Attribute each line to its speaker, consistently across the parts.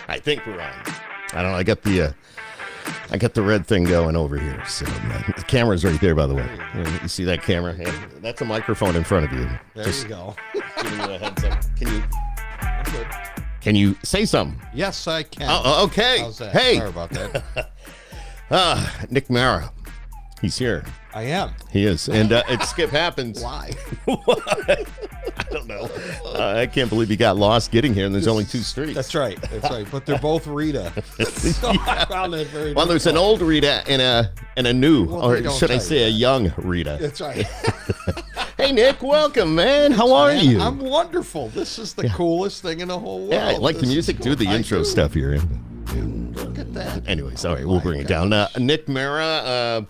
Speaker 1: I think we're on. I don't know. I got the red thing going over here. So the camera's right there, by the way. You see that camera? Yeah, that's a microphone in front of you.
Speaker 2: There you go.
Speaker 1: Giving you a heads up.
Speaker 2: I'm good.
Speaker 1: Can you say something?
Speaker 2: Yes, I can.
Speaker 1: Oh, okay.
Speaker 2: How's that?
Speaker 1: Hey.
Speaker 2: Sorry about that.
Speaker 1: Nick Marra. He's here.
Speaker 2: I am.
Speaker 1: He is. And it Skip happens.
Speaker 2: Why?
Speaker 1: I don't know. I can't believe he got lost getting here, and there's only 2 streets.
Speaker 2: That's right. But they're both Rita. So I found that very
Speaker 1: well, there's an old Rita and a new, or should I say a young Rita.
Speaker 2: That's right.
Speaker 1: Hey, Nick, welcome, man. How are you?
Speaker 2: I'm wonderful. This is the coolest thing in the whole world.
Speaker 1: Yeah, I like the music. Do the intro stuff here.
Speaker 2: Look at that.
Speaker 1: Anyways, all right, we'll bring it down. Nick Marra,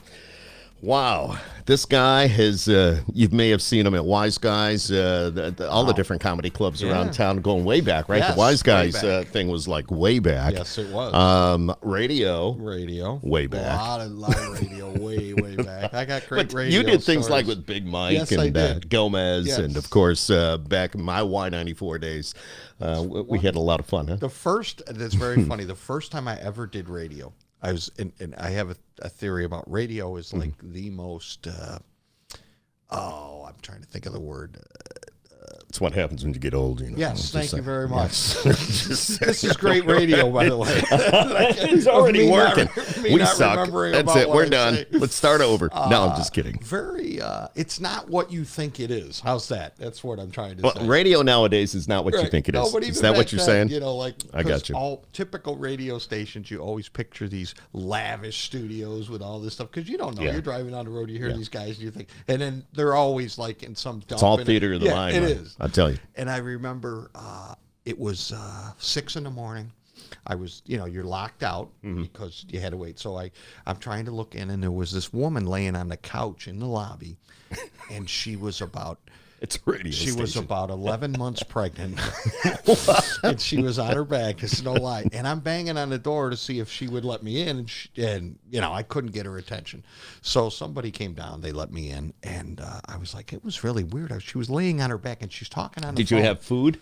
Speaker 1: wow. This guy has, you may have seen him at Wise Guys, all the different comedy clubs around town going way back, right?
Speaker 2: Yes,
Speaker 1: the Wise Guys thing was like way back.
Speaker 2: Yes, it was.
Speaker 1: Radio. Way back.
Speaker 2: A lot of radio way back. I got great radio
Speaker 1: You did things
Speaker 2: stories.
Speaker 1: like with Big Mike
Speaker 2: Yes,
Speaker 1: and Gomez,
Speaker 2: Yes.
Speaker 1: and of course, back in my Y94 days, we had a lot of fun, huh?
Speaker 2: That's very funny. The first time I ever did radio, I was, and I have a theory about radio is like the most, I'm trying to think of the word.
Speaker 1: It's what happens when you get old, you know.
Speaker 2: Yes, thank you very much. This is great radio, by the way.
Speaker 1: It's already working. We suck. That's it. We're done.
Speaker 2: Say.
Speaker 1: Let's start over. No, I'm just kidding.
Speaker 2: It's not what you think it is. How's that? That's what I'm trying to say.
Speaker 1: Radio nowadays is not what you think it is. Is that what you're saying?
Speaker 2: You know, like,
Speaker 1: I got you.
Speaker 2: All typical radio stations, you always picture these lavish studios with all this stuff because you don't know.
Speaker 1: Yeah.
Speaker 2: You're driving on the road, you hear these guys, and you think, and then they're always like in some dump.
Speaker 1: It's all theater of the mind.
Speaker 2: It is.
Speaker 1: I'll tell you.
Speaker 2: And I remember it was 6 a.m. I was, you're locked out because you had to wait. So I'm trying to look in, and there was this woman laying on the couch in the lobby, and she was about.
Speaker 1: It's a radio
Speaker 2: She
Speaker 1: station.
Speaker 2: was about 11 months pregnant, and she was on her back. It's no lie. And I'm banging on the door to see if she would let me in, and I couldn't get her attention. So somebody came down. They let me in, and I was like, it was really weird. She was laying on her back, and she's talking on the phone.
Speaker 1: Did you have food?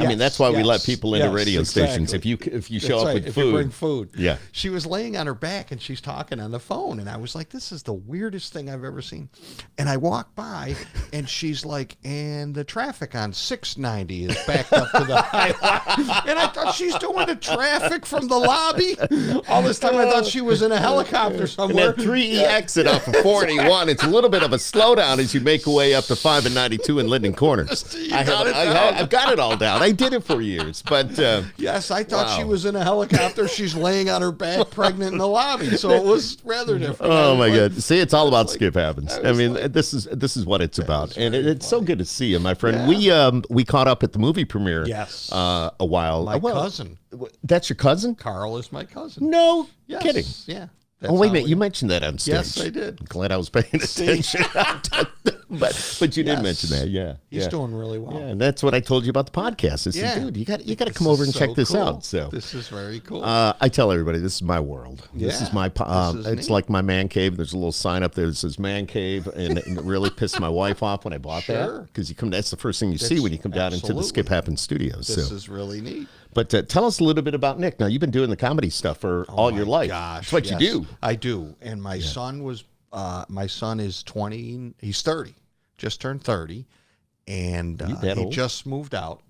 Speaker 1: I mean, that's why we let people into radio stations. If you show up with
Speaker 2: if
Speaker 1: food,
Speaker 2: you bring food.
Speaker 1: Yeah.
Speaker 2: She was laying on her back and she's talking on the phone, and I was like, "This is the weirdest thing I've ever seen." And I walk by, and she's like, "And the traffic on 690 is backed up to the highway." And I thought she's doing the traffic from the lobby. All this time, I thought she was in a helicopter somewhere.
Speaker 1: And that 3E exit off of 41. It's a little bit of a slowdown as you make your way up to 5 and 92 in Linden Corners. I've got it all down. I did it for years, but
Speaker 2: yes, I thought she was in a helicopter. She's laying on her back, pregnant in the lobby, so it was rather different.
Speaker 1: Oh my God! See, it's all about Skip Happens. I mean, this is what it's about, and it's so good to see you, my friend.
Speaker 2: Yeah.
Speaker 1: We caught up at the movie premiere.
Speaker 2: Yes,
Speaker 1: a while.
Speaker 2: My cousin.
Speaker 1: That's your cousin?
Speaker 2: Carl is my cousin.
Speaker 1: No
Speaker 2: Yes.
Speaker 1: kidding.
Speaker 2: Yeah.
Speaker 1: Oh, wait a minute. You mentioned that on stage.
Speaker 2: Yes, I did.
Speaker 1: I'm glad I was paying attention. but you did mention that, yeah.
Speaker 2: He's doing really well.
Speaker 1: Yeah, and that's what I told you about the podcast. I said, dude, you got to come over and check this out. So
Speaker 2: this is very cool.
Speaker 1: I tell everybody, this is my world. This is my, it's
Speaker 2: neat.
Speaker 1: like my man cave. There's a little sign up there that says man cave, and it really pissed my wife off when I bought that. Because that's the first thing you see when you come down into the Skip Happens studios.
Speaker 2: This is really neat.
Speaker 1: But tell us a little bit about Nick. Now, you've been doing the comedy stuff for all your life.
Speaker 2: Gosh,
Speaker 1: that's what you do.
Speaker 2: I do. And my son is 20. He's 30. Just turned 30. And he just moved out.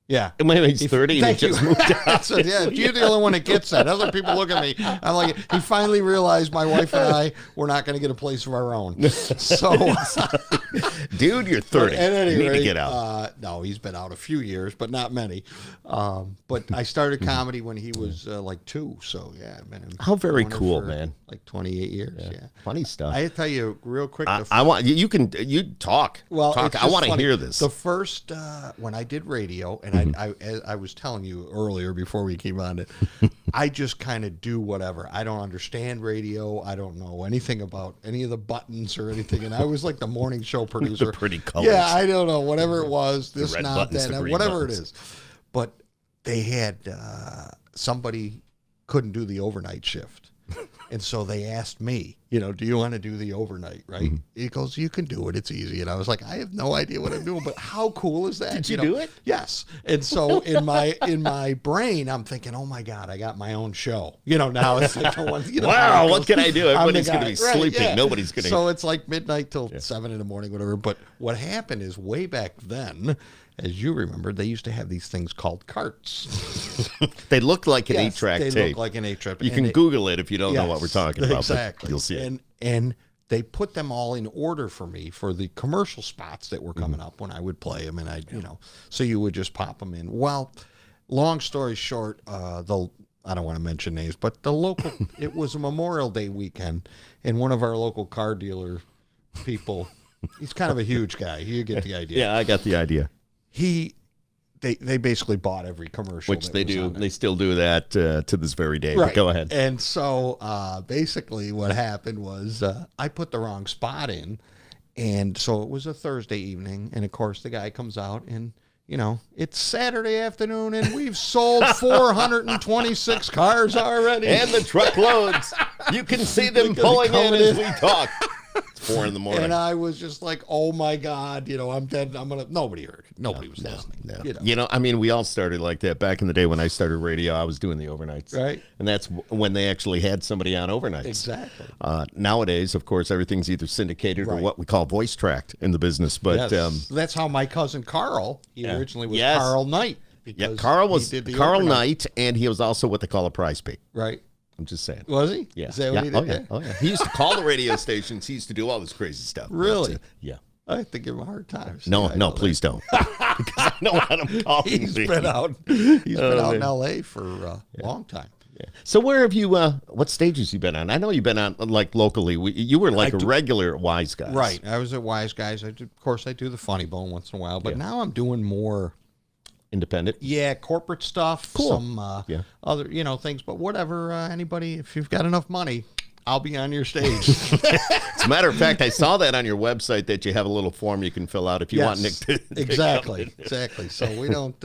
Speaker 2: Yeah.
Speaker 1: He's 30 and he just moved out.
Speaker 2: So, yeah, you're the only one that gets that. Other people look at me. I'm like, he finally realized my wife and I were not going to get a place of our own. So,
Speaker 1: dude, you're 30.
Speaker 2: At any
Speaker 1: you need
Speaker 2: rate,
Speaker 1: to get out.
Speaker 2: No, he's been out a few years, but not many. But I started comedy when he was like 2. So, yeah. I've been
Speaker 1: How very cool,
Speaker 2: for,
Speaker 1: man.
Speaker 2: Like 28 years. Yeah.
Speaker 1: Funny stuff.
Speaker 2: I tell you real quick.
Speaker 1: I want you talk.
Speaker 2: Well,
Speaker 1: talk. I want to hear this.
Speaker 2: The first when I did radio, and I was telling you earlier before we came on it, I just kind of do whatever. I don't understand radio. I don't know anything about any of the buttons or anything. And I was like the morning show producer.
Speaker 1: The pretty colors.
Speaker 2: Yeah, I don't know. Whatever it was, this,
Speaker 1: red
Speaker 2: not
Speaker 1: buttons,
Speaker 2: that,
Speaker 1: the green
Speaker 2: whatever
Speaker 1: buttons.
Speaker 2: it is. But they had somebody couldn't do the overnight shift. And so they asked me, do you want to do the overnight, right? He goes, you can do it. It's easy. And I was like, I have no idea what I'm doing, but how cool is that?
Speaker 1: Did you do it?
Speaker 2: Yes. And so in my brain, I'm thinking, oh my God, I got my own show. Now it's like,
Speaker 1: wow, what can I do? Everybody's going to be sleeping. Yeah. Nobody's going to.
Speaker 2: So it's like midnight till 7 in the morning, whatever. But what happened is way back then, as you remember, they used to have these things called carts.
Speaker 1: They look like an 8-track tape.
Speaker 2: They look like an 8-track.
Speaker 1: You can Google it if you don't know what we're talking about.
Speaker 2: Exactly.
Speaker 1: You'll see it.
Speaker 2: And they put them all in order for me for the commercial spots that were coming up when I would play them. And so you would just pop them in. Well, long story short, I don't want to mention names, but it was a Memorial Day weekend, and one of our local car dealer people, he's kind of a huge guy. You get the idea.
Speaker 1: Yeah, I got the idea.
Speaker 2: They basically bought every commercial.
Speaker 1: Which they do. They still do that to this very day. Right. But go ahead.
Speaker 2: And so basically what happened was I put the wrong spot in. And so it was a Thursday evening. And, of course, the guy comes out and, it's Saturday afternoon and we've sold 426 cars already.
Speaker 1: And the truckloads. You can see them pulling in as we talk. It's 4 in the morning.
Speaker 2: And I was just like, oh my God, I'm dead. Nobody heard it. Nobody was listening.
Speaker 1: No. We all started like that. Back in the day when I started radio, I was doing the overnights.
Speaker 2: Right.
Speaker 1: And that's when they actually had somebody on overnights.
Speaker 2: Exactly.
Speaker 1: Nowadays, of course, everything's either syndicated or what we call voice tracked in the business. But
Speaker 2: that's how my cousin Carl, originally was Carl Knight.
Speaker 1: Yeah, Carl was Carl Knight, and he was also what they call a prize pig.
Speaker 2: Right.
Speaker 1: I'm just saying.
Speaker 2: Was he?
Speaker 1: Yeah.
Speaker 2: Is that what he did?
Speaker 1: Oh, yeah. He used to call the radio stations. He used to do all this crazy stuff.
Speaker 2: Really?
Speaker 1: But, yeah.
Speaker 2: I have to give him a hard time.
Speaker 1: No, please don't. Because I know what I'm calling.
Speaker 2: He's been out in L.A. for a long time.
Speaker 1: Yeah. So where have you, what stages you been on? I know you've been on, like, locally. You were like a regular at Wise Guys.
Speaker 2: Right. I was at Wise Guys. Of course, I do the Funny Bone once in a while. But now I'm doing more...
Speaker 1: Independent?
Speaker 2: Yeah, corporate stuff.
Speaker 1: Cool.
Speaker 2: Some other, things. But whatever, anybody, if you've got enough money, I'll be on your stage.
Speaker 1: As a matter of fact, I saw that on your website that you have a little form you can fill out if you want Nick to
Speaker 2: Exactly. So we don't,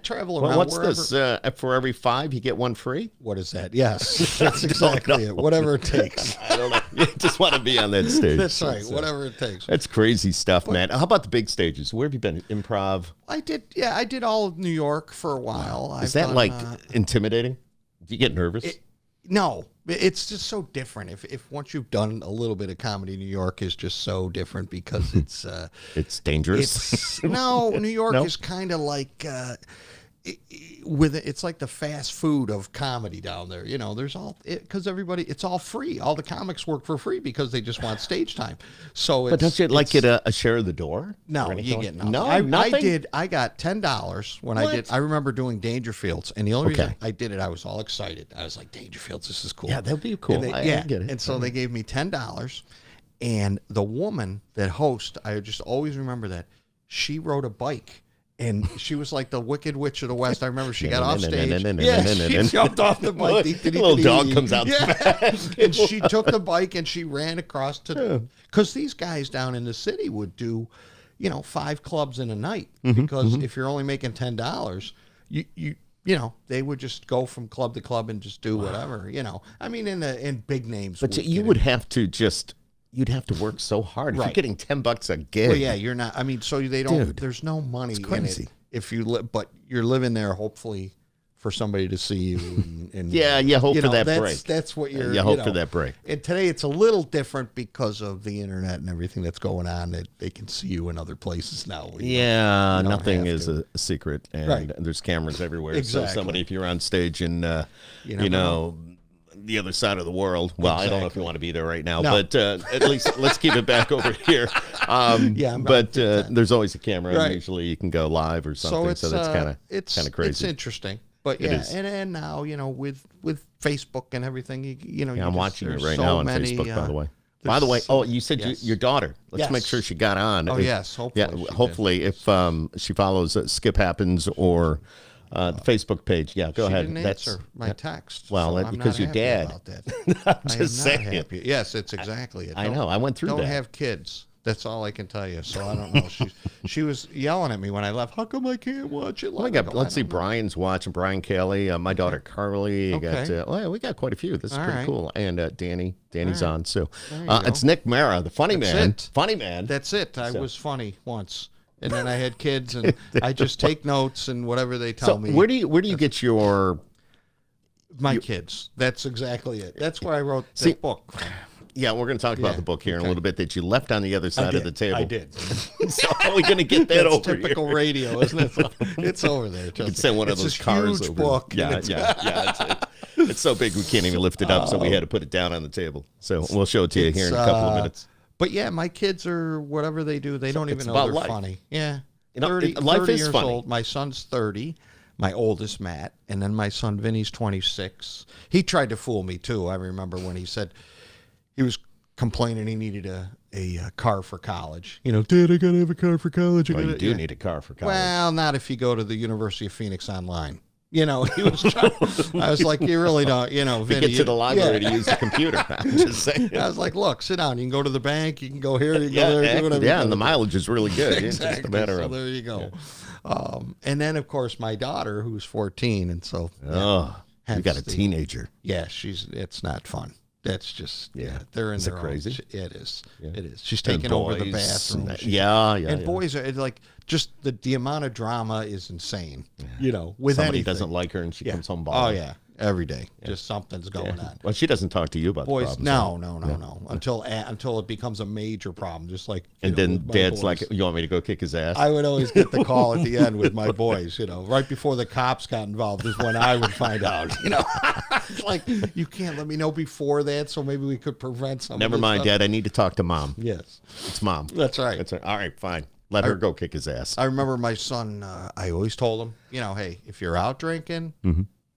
Speaker 2: travel around.
Speaker 1: Well, what's
Speaker 2: wherever.
Speaker 1: this? For every 5, you get 1 free?
Speaker 2: What is that? Yes, that's exactly it. Whatever it takes.
Speaker 1: I don't know. You just want to be on that stage.
Speaker 2: That's right. Whatever it takes.
Speaker 1: That's crazy stuff, man. How about the big stages? Where have you been? Improv?
Speaker 2: I did all of New York for a while.
Speaker 1: Is that intimidating? Do you get nervous?
Speaker 2: No, it's just so different. If once you've done a little bit of comedy, New York is just so different because
Speaker 1: it's dangerous.
Speaker 2: New York is kind of like it's like the fast food of comedy down there. There's because it's all free. All the comics work for free because they just want stage time. So,
Speaker 1: but don't you get a share of the door?
Speaker 2: No, you get nothing.
Speaker 1: No, nothing?
Speaker 2: I got $10 when I did. I remember doing Dangerfields, and the only reason I did it, I was all excited. I was like, Dangerfields, this is cool.
Speaker 1: Yeah, that'd be cool. I get it.
Speaker 2: And so they gave me $10, and the woman that hosts, I just always remember that she rode a bike. And she was like the Wicked Witch of the West. I remember she got off stage. She jumped off the bike.
Speaker 1: A little dog comes out.
Speaker 2: And she took the bike and she ran across to... Because these guys down in the city would do, 5 clubs in a night. Because if you're only making $10, they would just go from club to club and just do whatever, I mean, in big names.
Speaker 1: But you would have to just... You'd have to work so hard. If you're getting $10 a gig.
Speaker 2: Well, yeah, you're not. I mean, so they don't. Dude, there's no money in it if you live, but you're living there hopefully for somebody to see you. And
Speaker 1: you hope for that break.
Speaker 2: That's what you're.
Speaker 1: You hope for that break.
Speaker 2: And today it's a little different because of the internet and everything that's going on. That they can see you in other places now.
Speaker 1: Nothing is a secret, and there's cameras everywhere.
Speaker 2: Exactly.
Speaker 1: So somebody, if you're on stage and the other side of the world. Well, I don't know if you want to be there right now, but at least let's keep it back over here. But there's always a camera. And usually you can go live or something. So that's kind of crazy.
Speaker 2: It's interesting. But and now with Facebook and everything,
Speaker 1: I'm watching it right now on Facebook. By the way, you said your daughter. Let's make sure she got on.
Speaker 2: Oh yes,
Speaker 1: hopefully if she follows Skip Happens or. The Facebook page. Yeah, go ahead.
Speaker 2: Didn't answer my text.
Speaker 1: Well,
Speaker 2: so
Speaker 1: that's because your dad.
Speaker 2: I'm
Speaker 1: just saying.
Speaker 2: happy. Yes, it's exactly it.
Speaker 1: I know. I went through that.
Speaker 2: Don't have kids. That's all I can tell you. So I don't know. She was yelling at me when I left. How come I can't watch it?
Speaker 1: Well, let's see. Brian's watching. Brian Kelly. My daughter Carly.
Speaker 2: Okay.
Speaker 1: We got quite a few. This is
Speaker 2: All
Speaker 1: pretty
Speaker 2: right.
Speaker 1: cool. And Danny's on. So
Speaker 2: go.
Speaker 1: it's Nick Marra, the funny
Speaker 2: That's
Speaker 1: man.
Speaker 2: it.
Speaker 1: Funny man.
Speaker 2: That's it. I was funny once, and then I had kids, and I just take notes and whatever they tell me.
Speaker 1: Where do you get your
Speaker 2: My kids. That's exactly it. That's why I wrote the book.
Speaker 1: Yeah, we're going to talk about the book here in a little bit that you left on the other side of the table.
Speaker 2: I did.
Speaker 1: So how are we going to get that
Speaker 2: That's
Speaker 1: over
Speaker 2: typical
Speaker 1: here?
Speaker 2: radio, isn't it? It's over there.
Speaker 1: You can send one of those cars
Speaker 2: huge
Speaker 1: over.
Speaker 2: book.
Speaker 1: Yeah. It's so big we can't even lift it up, so we had to put it down on the table. So we'll show it to you here in a couple of minutes.
Speaker 2: But yeah, my kids are whatever they do. They don't even know
Speaker 1: about
Speaker 2: they're
Speaker 1: life.
Speaker 2: funny. Yeah.
Speaker 1: You know,
Speaker 2: 30,
Speaker 1: life
Speaker 2: 30
Speaker 1: is
Speaker 2: years
Speaker 1: funny.
Speaker 2: old. My son's 30. My oldest, Matt. And then my son, Vinny's 26. He tried to fool me, too. I remember when he said he was complaining he needed a car for college. You know, Dad, I got to have a car for college.
Speaker 1: Well, you do need a car for college.
Speaker 2: Well, not if you go to the University of Phoenix online. You know, he was trying, I was like, you really don't, you know, Vinny.
Speaker 1: Get to the library to use the computer. I'm just saying.
Speaker 2: I was like, look, sit down. You can go to the bank. You can go here. You can go there. Do whatever.
Speaker 1: And the mileage is really good.
Speaker 2: Exactly.
Speaker 1: It's just a matter of.
Speaker 2: There you go. Yeah. And then, of course, my daughter, who's 14, and so.
Speaker 1: You got a teenager.
Speaker 2: Yeah, it's not fun. That's just they're in their
Speaker 1: crazy?
Speaker 2: Own. It is.
Speaker 1: Yeah.
Speaker 2: It is. She's taking over the bathroom. And boys are like just the amount of drama is insane. Yeah. You know, with
Speaker 1: somebody
Speaker 2: anything.
Speaker 1: doesn't like her and she comes home
Speaker 2: Oh
Speaker 1: bothered.
Speaker 2: yeah, every day. Just something's going on.
Speaker 1: Well, she doesn't talk to you about
Speaker 2: boys.
Speaker 1: the problems.
Speaker 2: No. Until it becomes a major problem. Just like
Speaker 1: and then Dad's like, "You want me to go kick his ass?"
Speaker 2: I would always get the call at the end with my boys. You know, right before the cops got involved is when I would find out. You know, it's like you can't let me know before that, so maybe we could prevent something.
Speaker 1: Never mind, Dad. I need to talk to Mom.
Speaker 2: Yes,
Speaker 1: it's Mom.
Speaker 2: That's right.
Speaker 1: That's right. All right, fine. Let her go kick his ass.
Speaker 2: I remember my son. I always told him, you know, hey, if you're out drinking.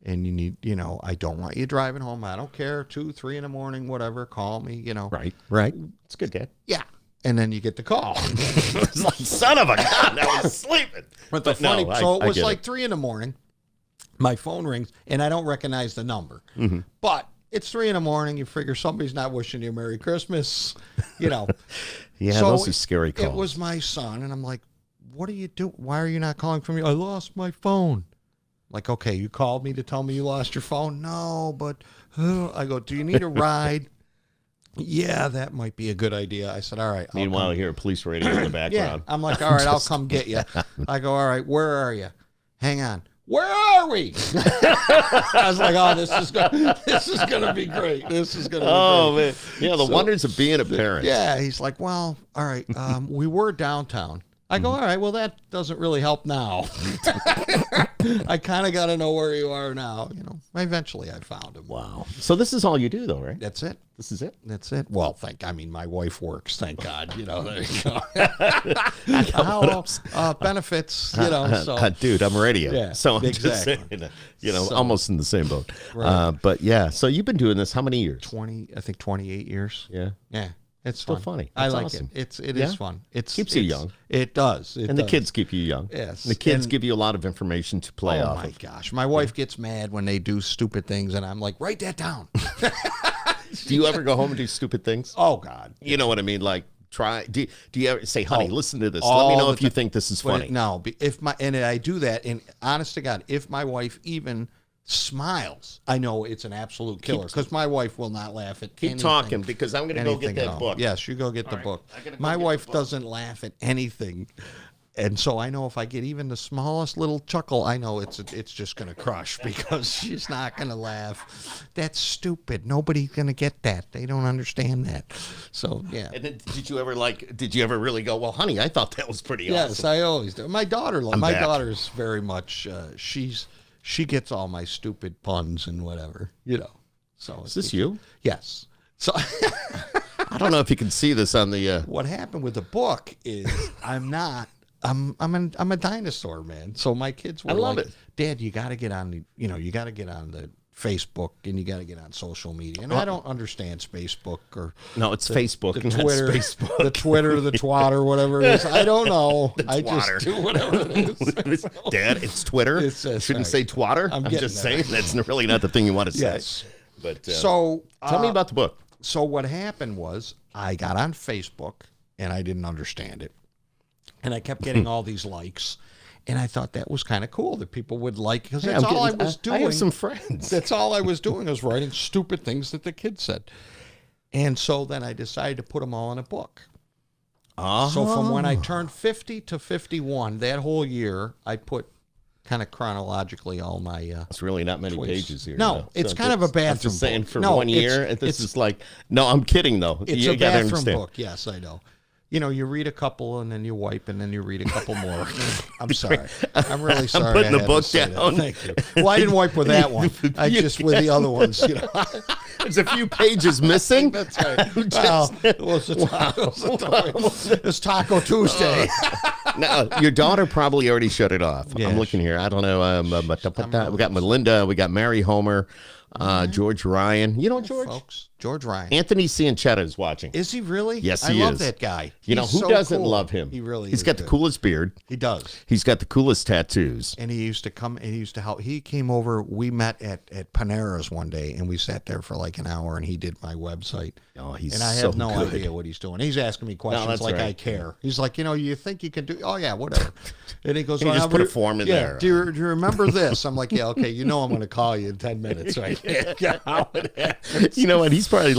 Speaker 2: And you need, you know, I don't want you driving home. I don't care, 2, 3 in the morning, whatever. Call me, you know.
Speaker 1: Right. It's good, Dad.
Speaker 2: Yeah. And then you get the call.
Speaker 1: It's like, son of a gun, I was sleeping.
Speaker 2: But it was like 3 in the morning. My phone rings, and I don't recognize the number. But it's 3 in the morning. You figure somebody's not wishing you Merry Christmas, you know.
Speaker 1: So those are scary calls.
Speaker 2: It was my son, and I'm like, what do you do? Why are you not calling from me? I lost my phone. Like, okay, you called me to tell me you lost your phone? No, but I go, do you need a ride? Yeah, that might be a good idea. I said, all right.
Speaker 1: Meanwhile, I hear a police radio in the background.
Speaker 2: I'm like, all right, I'll come get you. I go, all right, where are you? Hang on. Where are we? I was like, oh, this is gonna be great. This is gonna be great.
Speaker 1: Man. Yeah, the wonders of being a parent.
Speaker 2: Yeah, he's like, well, all right, we were downtown. I go, all right, well, that doesn't really help now. I kind of got to know where you are now. You know, eventually I found him.
Speaker 1: Wow. So this is all you do, though, right?
Speaker 2: That's it.
Speaker 1: This is it?
Speaker 2: That's it. Well, my wife works, thank God. You know, there you go. Benefits, you know. So.
Speaker 1: Dude, I'm radio.
Speaker 2: Yeah,
Speaker 1: so I'm just saying, you know, almost in the same boat. Right. But yeah, so you've been doing this how many years?
Speaker 2: 28 years.
Speaker 1: Yeah.
Speaker 2: Yeah. It's
Speaker 1: still
Speaker 2: fun.
Speaker 1: Funny.
Speaker 2: I
Speaker 1: That's
Speaker 2: like
Speaker 1: awesome.
Speaker 2: it. It is fun.
Speaker 1: Keeps you young.
Speaker 2: It does.
Speaker 1: The kids keep you young.
Speaker 2: Yes.
Speaker 1: And the kids give you a lot of information to play off of.
Speaker 2: Oh, my gosh. My wife gets mad when they do stupid things, and I'm like, write that down.
Speaker 1: Do you ever go home and do stupid things?
Speaker 2: Oh, God.
Speaker 1: You know what I mean? Like, do you ever say, honey, listen to this. Let me know if you think this is funny.
Speaker 2: No. And I do that, and honest to God, if my wife even smiles, I know it's an absolute killer because my wife will not laugh at anything.
Speaker 1: Keep talking because I'm going to go get that book.
Speaker 2: Yes, you go get the book. My wife doesn't laugh at anything, and so I know if I get even the smallest little chuckle, I know it's just going to crush because she's not going to laugh. That's stupid. Nobody's going to get that. They don't understand that. So yeah.
Speaker 1: And then did you ever really go, well, honey, I thought that was pretty awesome?
Speaker 2: Yes, I always do. My daughter's very much she gets all my stupid puns and whatever, you know. So
Speaker 1: is this you?
Speaker 2: Yes. So
Speaker 1: I don't know if you can see this on the.
Speaker 2: What happened with the book is I'm a dinosaur, man. So my kids were like, Dad, you got to get on the Facebook and you got to get on social media. And I don't understand Facebook or
Speaker 1: it's Facebook,
Speaker 2: the Twitter, the Twitter, the twatter, whatever it is. I don't know. I just do whatever it is.
Speaker 1: Dad, it's Twitter. Shouldn't say twatter. I'm just saying that's really not the thing you want to say.
Speaker 2: Yes.
Speaker 1: But
Speaker 2: so
Speaker 1: tell me about the book.
Speaker 2: So what happened was I got on Facebook and I didn't understand it. And I kept getting all these likes. And I thought that was kind of cool that people would like, because that's all I was doing.
Speaker 1: I have some friends.
Speaker 2: That's all I was doing, was writing stupid things that the kids said. And so then I decided to put them all in a book. So from when I turned 50 to 51, that whole year, I put kind of chronologically all my
Speaker 1: it's really not many pages here.
Speaker 2: No, it's kind of a bathroom
Speaker 1: I'm just saying
Speaker 2: book.
Speaker 1: for 1 year, this is like, no, I'm kidding, though.
Speaker 2: It's
Speaker 1: you
Speaker 2: a
Speaker 1: gotta
Speaker 2: bathroom
Speaker 1: understand.
Speaker 2: book. Yes, I know. You know, you read a couple and then you wipe and then you read a couple more. I'm sorry. I'm really sorry.
Speaker 1: I'm putting
Speaker 2: I
Speaker 1: the
Speaker 2: had
Speaker 1: book
Speaker 2: to say
Speaker 1: down.
Speaker 2: that. Thank you. Well, I didn't wipe with that one. I just with the other ones. You know,
Speaker 1: there's a few pages missing.
Speaker 2: That's right. Well, it was it's Taco Tuesday.
Speaker 1: Now, your daughter probably already shut it off.
Speaker 2: Yeah,
Speaker 1: I'm looking here. I don't know. We got Melinda. We got Mary Homer. George Ryan. You know George?
Speaker 2: Folks, George Ryan.
Speaker 1: Anthony Cianchetta is watching.
Speaker 2: Is he really?
Speaker 1: Yes,
Speaker 2: I
Speaker 1: he
Speaker 2: love
Speaker 1: is.
Speaker 2: that guy.
Speaker 1: You know,
Speaker 2: He's
Speaker 1: who
Speaker 2: so
Speaker 1: doesn't
Speaker 2: cool.
Speaker 1: love him?
Speaker 2: He really
Speaker 1: He's
Speaker 2: is
Speaker 1: got the
Speaker 2: good.
Speaker 1: coolest beard.
Speaker 2: He does.
Speaker 1: He's got the coolest tattoos.
Speaker 2: And he used to come and he used to help. He came over. We met at Panera's one day and we sat there for like an hour and he did my website.
Speaker 1: Oh, he's
Speaker 2: And I
Speaker 1: so
Speaker 2: have no
Speaker 1: good.
Speaker 2: idea what he's doing. He's asking me questions
Speaker 1: that's
Speaker 2: like
Speaker 1: right.
Speaker 2: I care. He's like, you know, you think you can do? Oh yeah, whatever. And he goes,
Speaker 1: You just put a form in
Speaker 2: yeah,
Speaker 1: there.
Speaker 2: Do you remember this? I'm like, yeah, okay. You know, I'm going to call you in 10 minutes, right?
Speaker 1: You know what? He's probably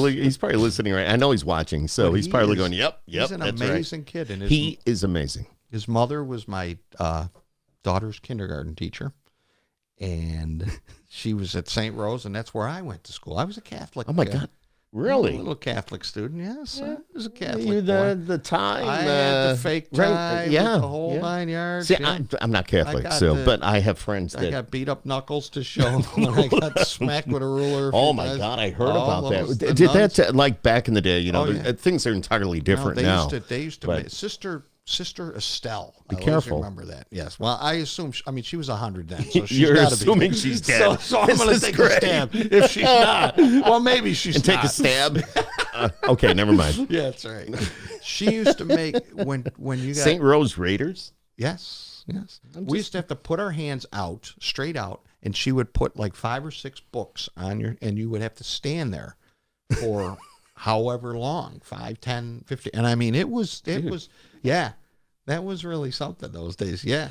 Speaker 1: listening right. I know he's watching, so
Speaker 2: But
Speaker 1: he's
Speaker 2: he
Speaker 1: probably
Speaker 2: is-
Speaker 1: going, "Yep,
Speaker 2: He's an
Speaker 1: that's
Speaker 2: amazing
Speaker 1: right."
Speaker 2: kid, and
Speaker 1: He is amazing.
Speaker 2: his mother was my daughter's kindergarten teacher, and she was at St. Rose, and that's where I went to school. I was a Catholic.
Speaker 1: Oh my God, really?
Speaker 2: A little Catholic student, yes. I was a Catholic
Speaker 1: You
Speaker 2: boy.
Speaker 1: the tie.
Speaker 2: I had the fake tie, with
Speaker 1: yeah,
Speaker 2: the whole
Speaker 1: yeah.
Speaker 2: 9 yards.
Speaker 1: See,
Speaker 2: yeah.
Speaker 1: I'm not Catholic,
Speaker 2: got
Speaker 1: so
Speaker 2: the-
Speaker 1: but I have friends
Speaker 2: I
Speaker 1: that.
Speaker 2: got beat up knuckles to show when I got smacked with a ruler. a few
Speaker 1: Oh my
Speaker 2: times.
Speaker 1: God, I heard
Speaker 2: All
Speaker 1: about
Speaker 2: those-
Speaker 1: that.
Speaker 2: the
Speaker 1: Did
Speaker 2: nuns-
Speaker 1: that like back in the day? You know,
Speaker 2: Oh, yeah.
Speaker 1: things are entirely different
Speaker 2: they
Speaker 1: now.
Speaker 2: They used to
Speaker 1: but-
Speaker 2: make, Sister Estelle.
Speaker 1: Be
Speaker 2: I always
Speaker 1: careful.
Speaker 2: remember that. Yes. Well, I assume. I mean, she was 100 then, so she's
Speaker 1: You're
Speaker 2: gotta
Speaker 1: assuming
Speaker 2: be.
Speaker 1: she's dead.
Speaker 2: So I'm
Speaker 1: This
Speaker 2: going to
Speaker 1: is
Speaker 2: take
Speaker 1: great.
Speaker 2: a stab. If she's not, well, maybe she's
Speaker 1: and take
Speaker 2: not.
Speaker 1: a stab. Okay, never mind.
Speaker 2: Yeah, that's right. She used to make when you got
Speaker 1: St. Rose Raiders.
Speaker 2: Yes. We used to have to put our hands out, straight out, and she would put like 5 or 6 books on your, and you would have to stand there for however long, 5, 10, 15. And I mean, it was, yeah, that was really something those days. Yeah.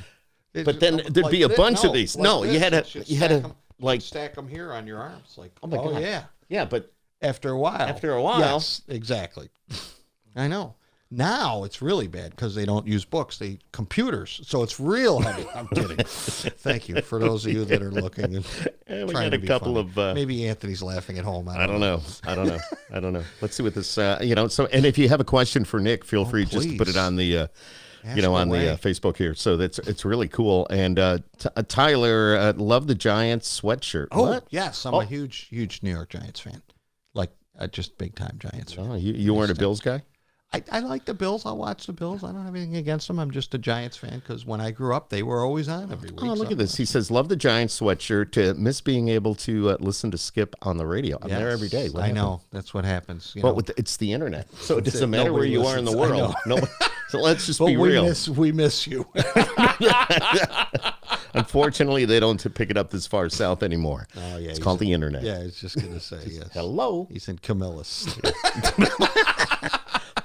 Speaker 1: But then there'd be a bunch of these. No, you had to like
Speaker 2: stack them here on your arms. Like,
Speaker 1: Oh my God.
Speaker 2: yeah.
Speaker 1: yeah, but
Speaker 2: After a while. Yes, exactly. I know. Now it's really bad because they don't use books; they computers. So it's real heavy. I'm kidding. Thank you for those of you that are looking and
Speaker 1: we
Speaker 2: trying
Speaker 1: got
Speaker 2: to
Speaker 1: a
Speaker 2: be
Speaker 1: couple
Speaker 2: funny.
Speaker 1: of.
Speaker 2: Maybe Anthony's laughing at home.
Speaker 1: I don't know. I don't know. Let's see what this. So and if you have a question for Nick, feel free just to put it
Speaker 2: please.
Speaker 1: on the.
Speaker 2: Ask
Speaker 1: on
Speaker 2: away.
Speaker 1: the Facebook here. So it's really cool. And Tyler, love the Giants sweatshirt.
Speaker 2: Oh,
Speaker 1: What?
Speaker 2: yes. I'm a huge New York Giants fan. Like, just big time Giants fan.
Speaker 1: Oh, you weren't a Bills guy?
Speaker 2: I like the Bills. I'll watch the Bills. I don't have anything against them. I'm just a Giants fan because when I grew up, they were always on every week.
Speaker 1: Oh, look
Speaker 2: so-
Speaker 1: at this. He says, love the Giants sweatshirt. Miss being able to listen to Skip on the radio. I'm there every day. What
Speaker 2: I
Speaker 1: happened?
Speaker 2: know. That's what happens. You
Speaker 1: But
Speaker 2: know.
Speaker 1: it's the internet. So it
Speaker 2: That's
Speaker 1: doesn't
Speaker 2: it.
Speaker 1: matter where
Speaker 2: Nobody
Speaker 1: you are in the
Speaker 2: listens. I
Speaker 1: world.
Speaker 2: know.
Speaker 1: So let's just
Speaker 2: But
Speaker 1: be real.
Speaker 2: we miss you.
Speaker 1: Unfortunately, they don't pick it up this far south anymore.
Speaker 2: Oh, yeah,
Speaker 1: it's
Speaker 2: he's
Speaker 1: called the internet.
Speaker 2: Yeah, I was just going to say, yes.
Speaker 1: Hello.
Speaker 2: He's in Camillus.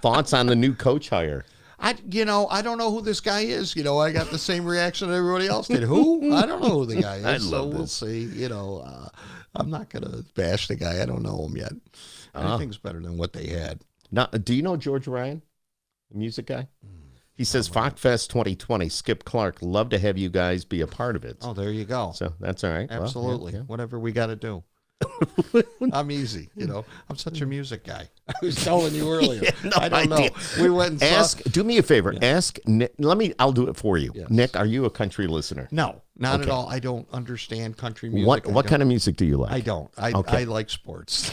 Speaker 1: Thoughts on the new coach hire?
Speaker 2: I don't know who this guy is. I got the same reaction that everybody else did. Who? I don't know who the guy is.
Speaker 1: I
Speaker 2: so
Speaker 1: love
Speaker 2: we'll
Speaker 1: this.
Speaker 2: see. I'm not going to bash the guy. I don't know him yet. Anything's better than what they had.
Speaker 1: Now, do you know George Ryan, the music guy? He says, Fest 2020, Skip Clark, love to have you guys be a part of it.
Speaker 2: Oh, there you go.
Speaker 1: So that's all right. Well,
Speaker 2: Absolutely.
Speaker 1: yeah.
Speaker 2: Whatever we got to do. I'm easy. I'm such a music guy. I was telling you earlier.
Speaker 1: No
Speaker 2: I don't
Speaker 1: idea.
Speaker 2: know. We went and
Speaker 1: Do me a favor. Ask Nick. I'll do it for you.
Speaker 2: Yes.
Speaker 1: Nick, are you a country listener?
Speaker 2: No, not at all. I don't understand country music.
Speaker 1: What kind of music do you like?
Speaker 2: I don't. I
Speaker 1: Okay.
Speaker 2: like sports.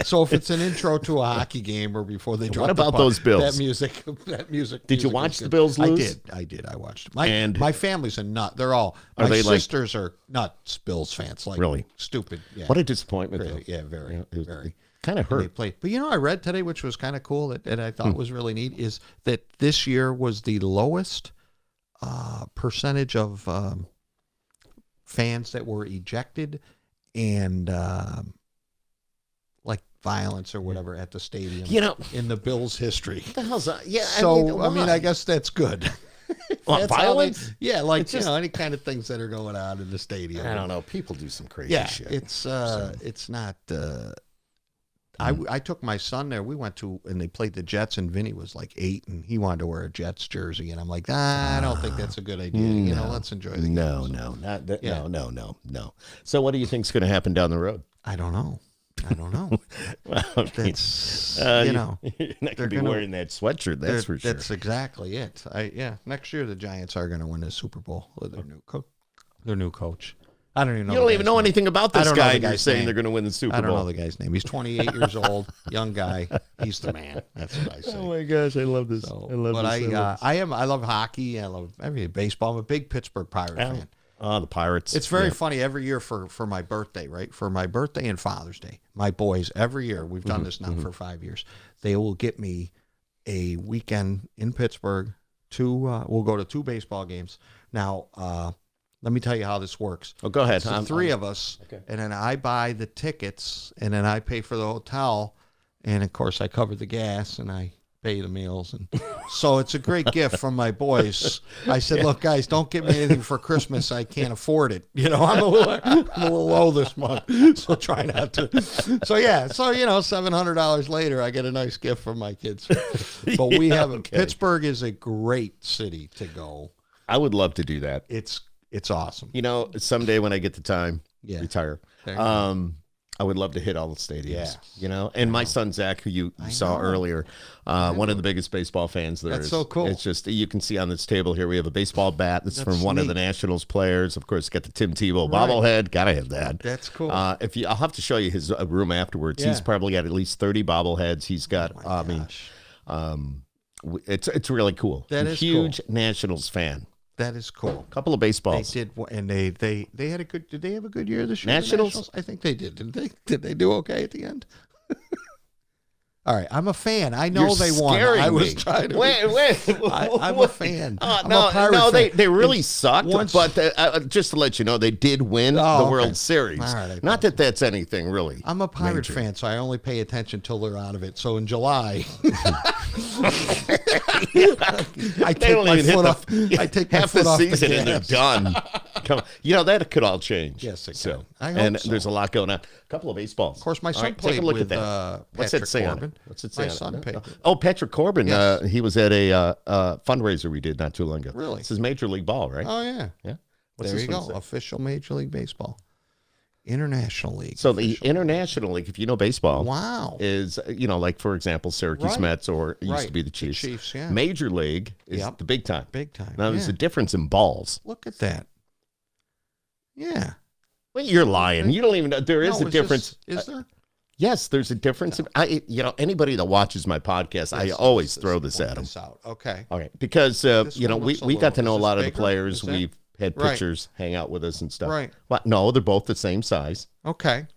Speaker 2: So if it's an intro to a hockey game or before they drop
Speaker 1: What about
Speaker 2: the puck,
Speaker 1: those Bills?
Speaker 2: That music.
Speaker 1: Did you
Speaker 2: music
Speaker 1: watch
Speaker 2: is
Speaker 1: the
Speaker 2: good.
Speaker 1: Bills lose?
Speaker 2: I did. I watched it.
Speaker 1: And-
Speaker 2: My family's a nut. They're all.
Speaker 1: Are
Speaker 2: My
Speaker 1: they like-
Speaker 2: sisters are nuts Bills fans. Like
Speaker 1: Really?
Speaker 2: stupid. Yeah.
Speaker 1: What a disappointment.
Speaker 2: Very,
Speaker 1: though.
Speaker 2: yeah, very, very.
Speaker 1: Kind of
Speaker 2: They
Speaker 1: hurt.
Speaker 2: played. But I read today, which was kind of cool, that I thought was really neat, is that this year was the lowest percentage of fans that were ejected and like violence or whatever at the stadium. In the Bills' history.
Speaker 1: What the hell's that? Yeah.
Speaker 2: So
Speaker 1: I mean,
Speaker 2: I guess that's good.
Speaker 1: Well, violence?
Speaker 2: Like any kind of things that are going on in the stadium.
Speaker 1: I don't know. People do some crazy shit.
Speaker 2: It's not. I took my son there. We went to and they played the Jets, and Vinny was like 8, and he wanted to wear a Jets jersey, and I'm like, I don't think that's a good idea. Let's enjoy the game.
Speaker 1: No, no. So, what do you think's going to happen down the road?
Speaker 2: I don't know.
Speaker 1: Well, I mean,
Speaker 2: that's
Speaker 1: you're not going to be wearing that sweatshirt. That's for sure.
Speaker 2: That's exactly it. Next year the Giants are going to win the Super Bowl with their new coach. I don't even know.
Speaker 1: You don't even know anything about this guy. You're saying
Speaker 2: name.
Speaker 1: they're going to win the Super Bowl.
Speaker 2: I don't know the guy's name. He's 28 years old, young guy. He's the man. That's what I say.
Speaker 1: Oh my gosh, I love this.
Speaker 2: I love hockey. I love baseball. I'm a big Pittsburgh Pirate fan.
Speaker 1: Oh, the Pirates.
Speaker 2: It's very funny every year for my birthday, right? For my birthday and Father's Day, my boys, every year, we've done this now for 5 years, they will get me a weekend in Pittsburgh. We'll go to 2 baseball games. Now, let me tell you how this works.
Speaker 1: Oh, go ahead.
Speaker 2: So 3 of us, and then I buy the tickets, and then I pay for the hotel, and of course I cover the gas, and I pay the meals, and so it's a great gift from my boys. I said, look, guys, don't get me anything for Christmas. I can't afford it. I'm a little low this month, so try not to. So $700 later, I get a nice gift from my kids. But we have Pittsburgh is a great city to go.
Speaker 1: I would love to do that.
Speaker 2: It's awesome.
Speaker 1: Someday when I get the time, retire. I would love to hit all the stadiums. And my son Zach, who you saw earlier, one of the biggest baseball fans there is.
Speaker 2: That's so cool.
Speaker 1: It's just, you can see on this table here, we have a baseball bat. That's from one of the Nationals players. Of course, got the Tim Tebow bobblehead. Gotta have that.
Speaker 2: That's cool.
Speaker 1: I'll have to show you his room afterwards. He's probably got at least 30 bobbleheads. He's got. It's really cool.
Speaker 2: That is
Speaker 1: huge
Speaker 2: cool.
Speaker 1: Nationals fan.
Speaker 2: That is cool.
Speaker 1: Couple of baseballs.
Speaker 2: They did, and they had a good. Did they have a good year this year?
Speaker 1: Nationals?
Speaker 2: I think they did. Didn't they? Did they do okay at the end? All right, I'm a fan. I know they won. I was trying to.
Speaker 1: Wait.
Speaker 2: I'm a fan.
Speaker 1: They really sucked. But just to let you know, they did win the World Series.
Speaker 2: All right,
Speaker 1: not that that's anything really.
Speaker 2: I'm a Pirate fan, so I only pay attention till they're out of it. So in July, I take my foot off. I take
Speaker 1: half
Speaker 2: my foot
Speaker 1: the
Speaker 2: off
Speaker 1: season
Speaker 2: the
Speaker 1: and they're
Speaker 2: gas.
Speaker 1: done. That could all change.
Speaker 2: Yes, it
Speaker 1: so,
Speaker 2: can. I hope
Speaker 1: and
Speaker 2: so.
Speaker 1: there's a lot going on. A couple of baseballs.
Speaker 2: Of course, my son
Speaker 1: take
Speaker 2: played
Speaker 1: a look
Speaker 2: with
Speaker 1: at that. What's
Speaker 2: Patrick
Speaker 1: that say on
Speaker 2: Corbin.
Speaker 1: it? What's it say
Speaker 2: My
Speaker 1: on
Speaker 2: son
Speaker 1: it?
Speaker 2: paid.
Speaker 1: Oh, Patrick Corbin.
Speaker 2: Yes.
Speaker 1: He was at a fundraiser we did not too long ago.
Speaker 2: Really?
Speaker 1: This is Major League Ball, right?
Speaker 2: Oh yeah.
Speaker 1: Yeah.
Speaker 2: There you go. Official Major League Baseball, International League.
Speaker 1: So the International League, if you know baseball,
Speaker 2: wow,
Speaker 1: is like for example Syracuse Mets, or it used to be the Chiefs.
Speaker 2: The Chiefs, yeah.
Speaker 1: Major League is the big time.
Speaker 2: Big time.
Speaker 1: Now there's a difference in balls.
Speaker 2: Look at that. Yeah.
Speaker 1: Well, you're lying. You don't even know. There is a difference.
Speaker 2: Is there?
Speaker 1: Yes, there's a difference. Anybody that watches my podcast, I always throw this at them.
Speaker 2: Okay.
Speaker 1: All right, because we got to know a lot of the players. We've had
Speaker 2: Right.
Speaker 1: pitchers hang out with us and stuff.
Speaker 2: Right.
Speaker 1: Well, no, they're both the same size.
Speaker 2: Okay.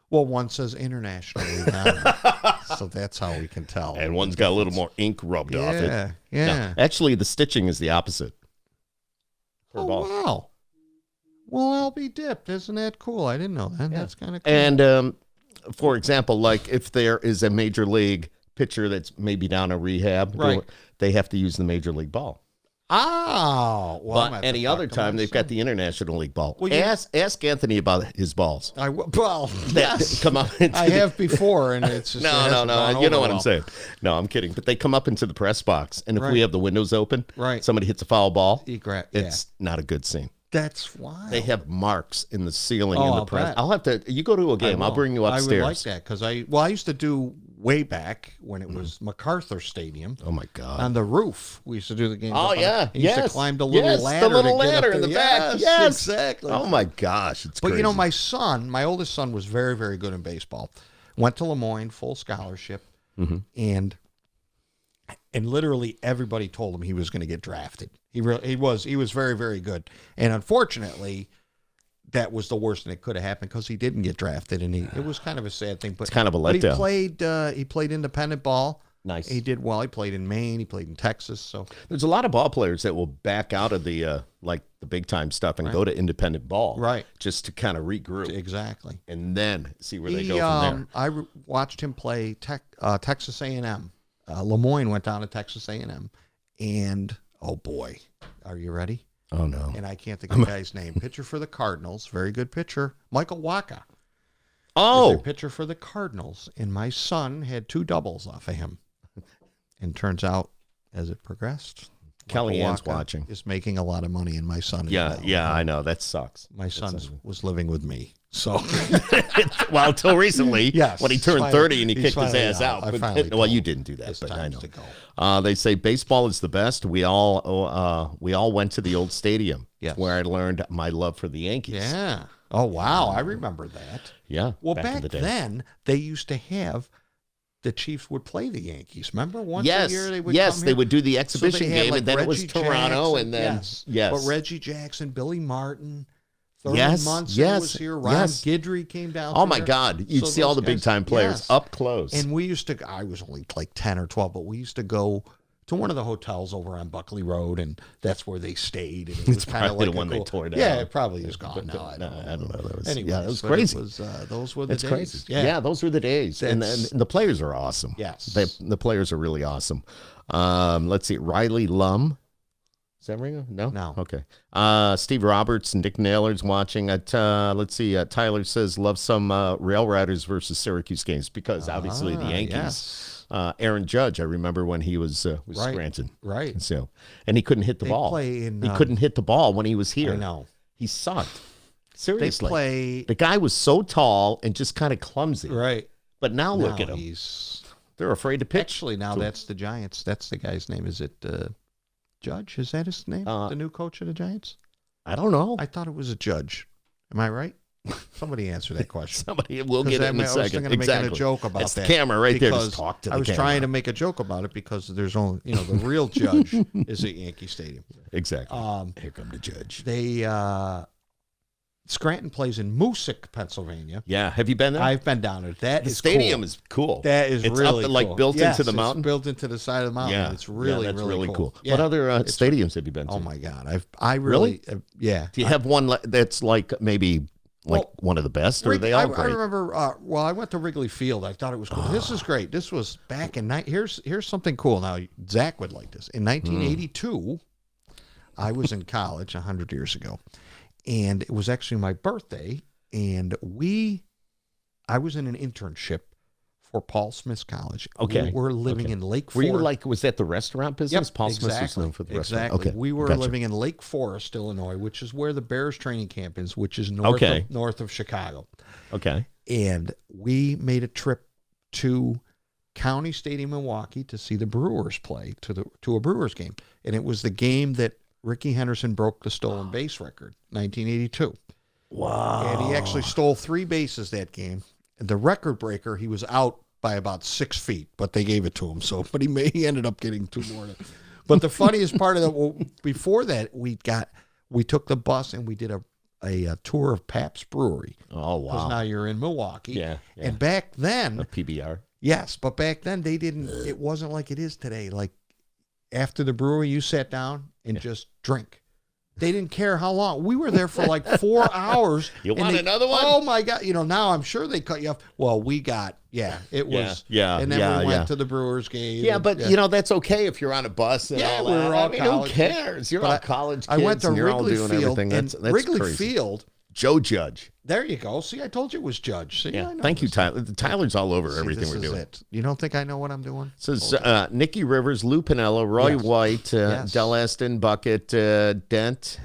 Speaker 2: Well, one says internationally now, so that's how we can tell.
Speaker 1: And one's got a little more ink rubbed off it.
Speaker 2: Yeah.
Speaker 1: No, actually, the stitching is the opposite.
Speaker 2: Oh, wow. Well, I'll be dipped. Isn't that cool? I didn't know that. Yeah. That's kind of cool.
Speaker 1: And, for example, like if there is a major league pitcher that's maybe down a rehab, they have to use the major league ball.
Speaker 2: Oh, well,
Speaker 1: but any other time they've got the International League ball.
Speaker 2: Well,
Speaker 1: ask Anthony about his balls.
Speaker 2: Yes,
Speaker 1: come up.
Speaker 2: I have before, and it's just
Speaker 1: no. You know what I'm saying? No, I'm kidding. But they come up into the press box, and if we have the windows open, somebody hits a foul ball. It's not a good scene.
Speaker 2: That's why
Speaker 1: they have marks in the ceiling in the press. I'll have to. You go to a game. I'll bring you upstairs.
Speaker 2: I would like that because I used to do way back when it was MacArthur Stadium.
Speaker 1: Oh my God!
Speaker 2: On the roof, we used to do the game.
Speaker 1: Oh yeah,
Speaker 2: you used to climb the little ladder.
Speaker 1: The little ladder in the back. Yes,
Speaker 2: exactly.
Speaker 1: Oh my gosh, it's crazy.
Speaker 2: But my oldest son was very, very good in baseball. Went to Lemoyne, full scholarship, and literally everybody told him he was going to get drafted. He was very, very good. And unfortunately, that was the worst thing that could have happened because he didn't get drafted, and it was kind of a sad thing. But
Speaker 1: it's kind of a letdown.
Speaker 2: He played independent ball
Speaker 1: Nice.
Speaker 2: He did well. He played in Maine. He played in Texas. So
Speaker 1: there's a lot of ball players that will back out of the like the big time stuff and go to independent ball,
Speaker 2: right,
Speaker 1: just to kind of regroup,
Speaker 2: exactly,
Speaker 1: and then see where they go from there.
Speaker 2: I watched him play Texas A&M. Lemoyne went down to Texas A&M, and oh boy, are you ready?
Speaker 1: Oh no!
Speaker 2: And I can't think of the guy's name. Pitcher for the Cardinals, very good pitcher, Michael Wacha.
Speaker 1: Oh,
Speaker 2: is a pitcher for the Cardinals, and my son had 2 doubles off of him. And turns out, as it progressed,
Speaker 1: Kellyanne's watching.
Speaker 2: Is making a lot of money, and my son is
Speaker 1: yeah, I know. That sucks.
Speaker 2: My son was living with me. So,
Speaker 1: well, until recently,
Speaker 2: yes,
Speaker 1: when he turned 30 and he kicked his ass out.
Speaker 2: Well,
Speaker 1: you didn't do that, but I know. They say baseball is the best. We all went to the old stadium, where I learned my love for the Yankees.
Speaker 2: Yeah. Oh wow, I remember that.
Speaker 1: Yeah.
Speaker 2: Well, back then they used to have. The Chiefs would play the Yankees. Remember, once a year they would come here?
Speaker 1: They would do the exhibition game,
Speaker 2: like
Speaker 1: and then
Speaker 2: Reggie
Speaker 1: it was Toronto,
Speaker 2: Jackson,
Speaker 1: and then yes.
Speaker 2: But Reggie Jackson, Billy Martin, Thurman Munson was here. Ron Guidry came down.
Speaker 1: Oh my God, you'd see all the big time players up close.
Speaker 2: And we used to. I was only like 10 or 12, but we used to go to one of the hotels over on Buckley Road, and that's where they stayed. And it was kind of like
Speaker 1: the one they tore down.
Speaker 2: Yeah, it probably is gone now. I don't know.
Speaker 1: That was,
Speaker 2: anyway,
Speaker 1: it was crazy.
Speaker 2: Those were the days.
Speaker 1: Crazy. Yeah, those were the days. And the players are awesome.
Speaker 2: Yes.
Speaker 1: The players are really awesome. Let's see. Riley Lum. Is that ring? No?
Speaker 2: No.
Speaker 1: Okay. Steve Roberts and Dick Naylor's watching. Let's see. Tyler says, love some Rail Riders versus Syracuse games because obviously the Yankees.
Speaker 2: Yes.
Speaker 1: Aaron Judge, I remember when he was Scranton.
Speaker 2: Right.
Speaker 1: So, and he couldn't hit the ball.
Speaker 2: He
Speaker 1: couldn't hit the ball when he was here.
Speaker 2: I know.
Speaker 1: He sucked. Seriously.
Speaker 2: They
Speaker 1: the guy was so tall and just kind of clumsy.
Speaker 2: Right.
Speaker 1: But now look at him. They're afraid to pitch.
Speaker 2: Actually, now that's the Giants. That's the guy's name. Is it Judge? Is that his name? The new coach of the Giants?
Speaker 1: I don't know.
Speaker 2: I thought it was a Judge. Am I right? Somebody answer that question.
Speaker 1: Somebody will get it in a second.
Speaker 2: I was thinking of making a joke about
Speaker 1: that's
Speaker 2: that.
Speaker 1: The camera right there. Just talk to the
Speaker 2: I was
Speaker 1: camera.
Speaker 2: trying to make a joke about it because there's only, the real Judge is at Yankee Stadium.
Speaker 1: Exactly. Here come the Judge.
Speaker 2: Scranton plays in Moosic, Pennsylvania.
Speaker 1: Yeah. Have you been there?
Speaker 2: I've been down there. The
Speaker 1: stadium is cool.
Speaker 2: That is really
Speaker 1: up, like built into the mountain.
Speaker 2: It's built into the side of the mountain.
Speaker 1: Yeah.
Speaker 2: It's really,
Speaker 1: really cool.
Speaker 2: Yeah.
Speaker 1: What other stadiums have you been to?
Speaker 2: Oh my God. I really, yeah.
Speaker 1: Do you have one that's like maybe one of the best, or are they all great?
Speaker 2: I remember, I went to Wrigley Field. I thought it was cool. This is great. This was back in, here's something cool. Now, Zach would like this. In 1982, I was in college 100 years ago, and it was actually my birthday, and I was in an internship for Paul Smith's college.
Speaker 1: Okay.
Speaker 2: We were living in Lake Forest.
Speaker 1: Were you was that the restaurant business?
Speaker 2: Yep,
Speaker 1: Paul Smith was known for the restaurant.
Speaker 2: Exactly.
Speaker 1: Okay.
Speaker 2: We were living in Lake Forest, Illinois, which is where the Bears training camp is, which is north of Chicago.
Speaker 1: Okay.
Speaker 2: And we made a trip to County Stadium, Milwaukee, to see the Brewers play, to a Brewers game. And it was the game that Rickey Henderson broke the stolen base record, 1982.
Speaker 1: Wow.
Speaker 2: And he actually stole 3 bases that game. And the record breaker, he was out by about 6 feet, but they gave it to him. So, but he ended up getting 2 more. But the funniest part of that, before that, we took the bus and we did a tour of Pabst Brewery.
Speaker 1: Oh wow!
Speaker 2: Because now you're in Milwaukee.
Speaker 1: Yeah.
Speaker 2: And back then,
Speaker 1: a PBR.
Speaker 2: Yes, but back then they didn't. It wasn't like it is today. Like after the brewery, you sat down and just drink. They didn't care how long. We were there for like 4 hours.
Speaker 1: You want another one?
Speaker 2: Oh my God. Now I'm sure they cut you off. Well, it was.
Speaker 1: Yeah.
Speaker 2: And then we went to the Brewers game.
Speaker 1: Yeah, but that's okay if you're on a bus and all that.
Speaker 2: We were all college.
Speaker 1: Who cares? You're all college kids.
Speaker 2: I went to Wrigley Field.
Speaker 1: That's
Speaker 2: Wrigley
Speaker 1: crazy.
Speaker 2: Field.
Speaker 1: Joe Judge.
Speaker 2: There you go. See, I told you it was Judge. See,
Speaker 1: yeah. Thank you, Tyler. Tyler's all over everything we're doing.
Speaker 2: You don't think I know what I'm doing?
Speaker 1: Says Nicky Rivers, Lou Piniella, Roy White, Del Aston, Bucket, Dent,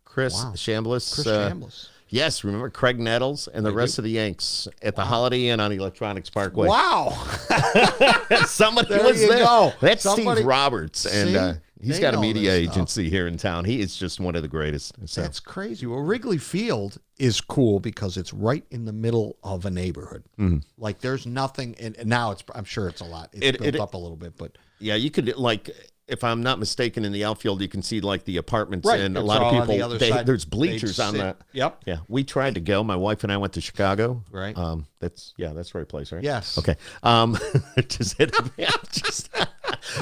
Speaker 1: Chris Chambliss.
Speaker 2: Chris Chambliss.
Speaker 1: Yes, remember Craig Nettles and the rest of the Yanks at the Holiday Inn on Electronics Parkway.
Speaker 2: Wow.
Speaker 1: Somebody was there.
Speaker 2: Go.
Speaker 1: That's Steve Roberts. And he's got a media agency here in town. He is just one of the greatest. So.
Speaker 2: That's crazy. Well, Wrigley Field is cool because it's right in the middle of a neighborhood. Mm-hmm. Like there's nothing, and now I'm sure it's a lot. It's built up a little bit, but
Speaker 1: yeah, you could if I'm not mistaken, in the outfield, you can see like the apartments
Speaker 2: Right.
Speaker 1: and a
Speaker 2: It's
Speaker 1: lot
Speaker 2: all
Speaker 1: of
Speaker 2: on the
Speaker 1: people.
Speaker 2: other side.
Speaker 1: There's bleachers
Speaker 2: They'd
Speaker 1: on
Speaker 2: sit-
Speaker 1: that.
Speaker 2: Yep.
Speaker 1: Yeah, we tried to go. My wife and I went to Chicago.
Speaker 2: Right.
Speaker 1: That's the right place, right?
Speaker 2: Yes.
Speaker 1: Okay. Just hit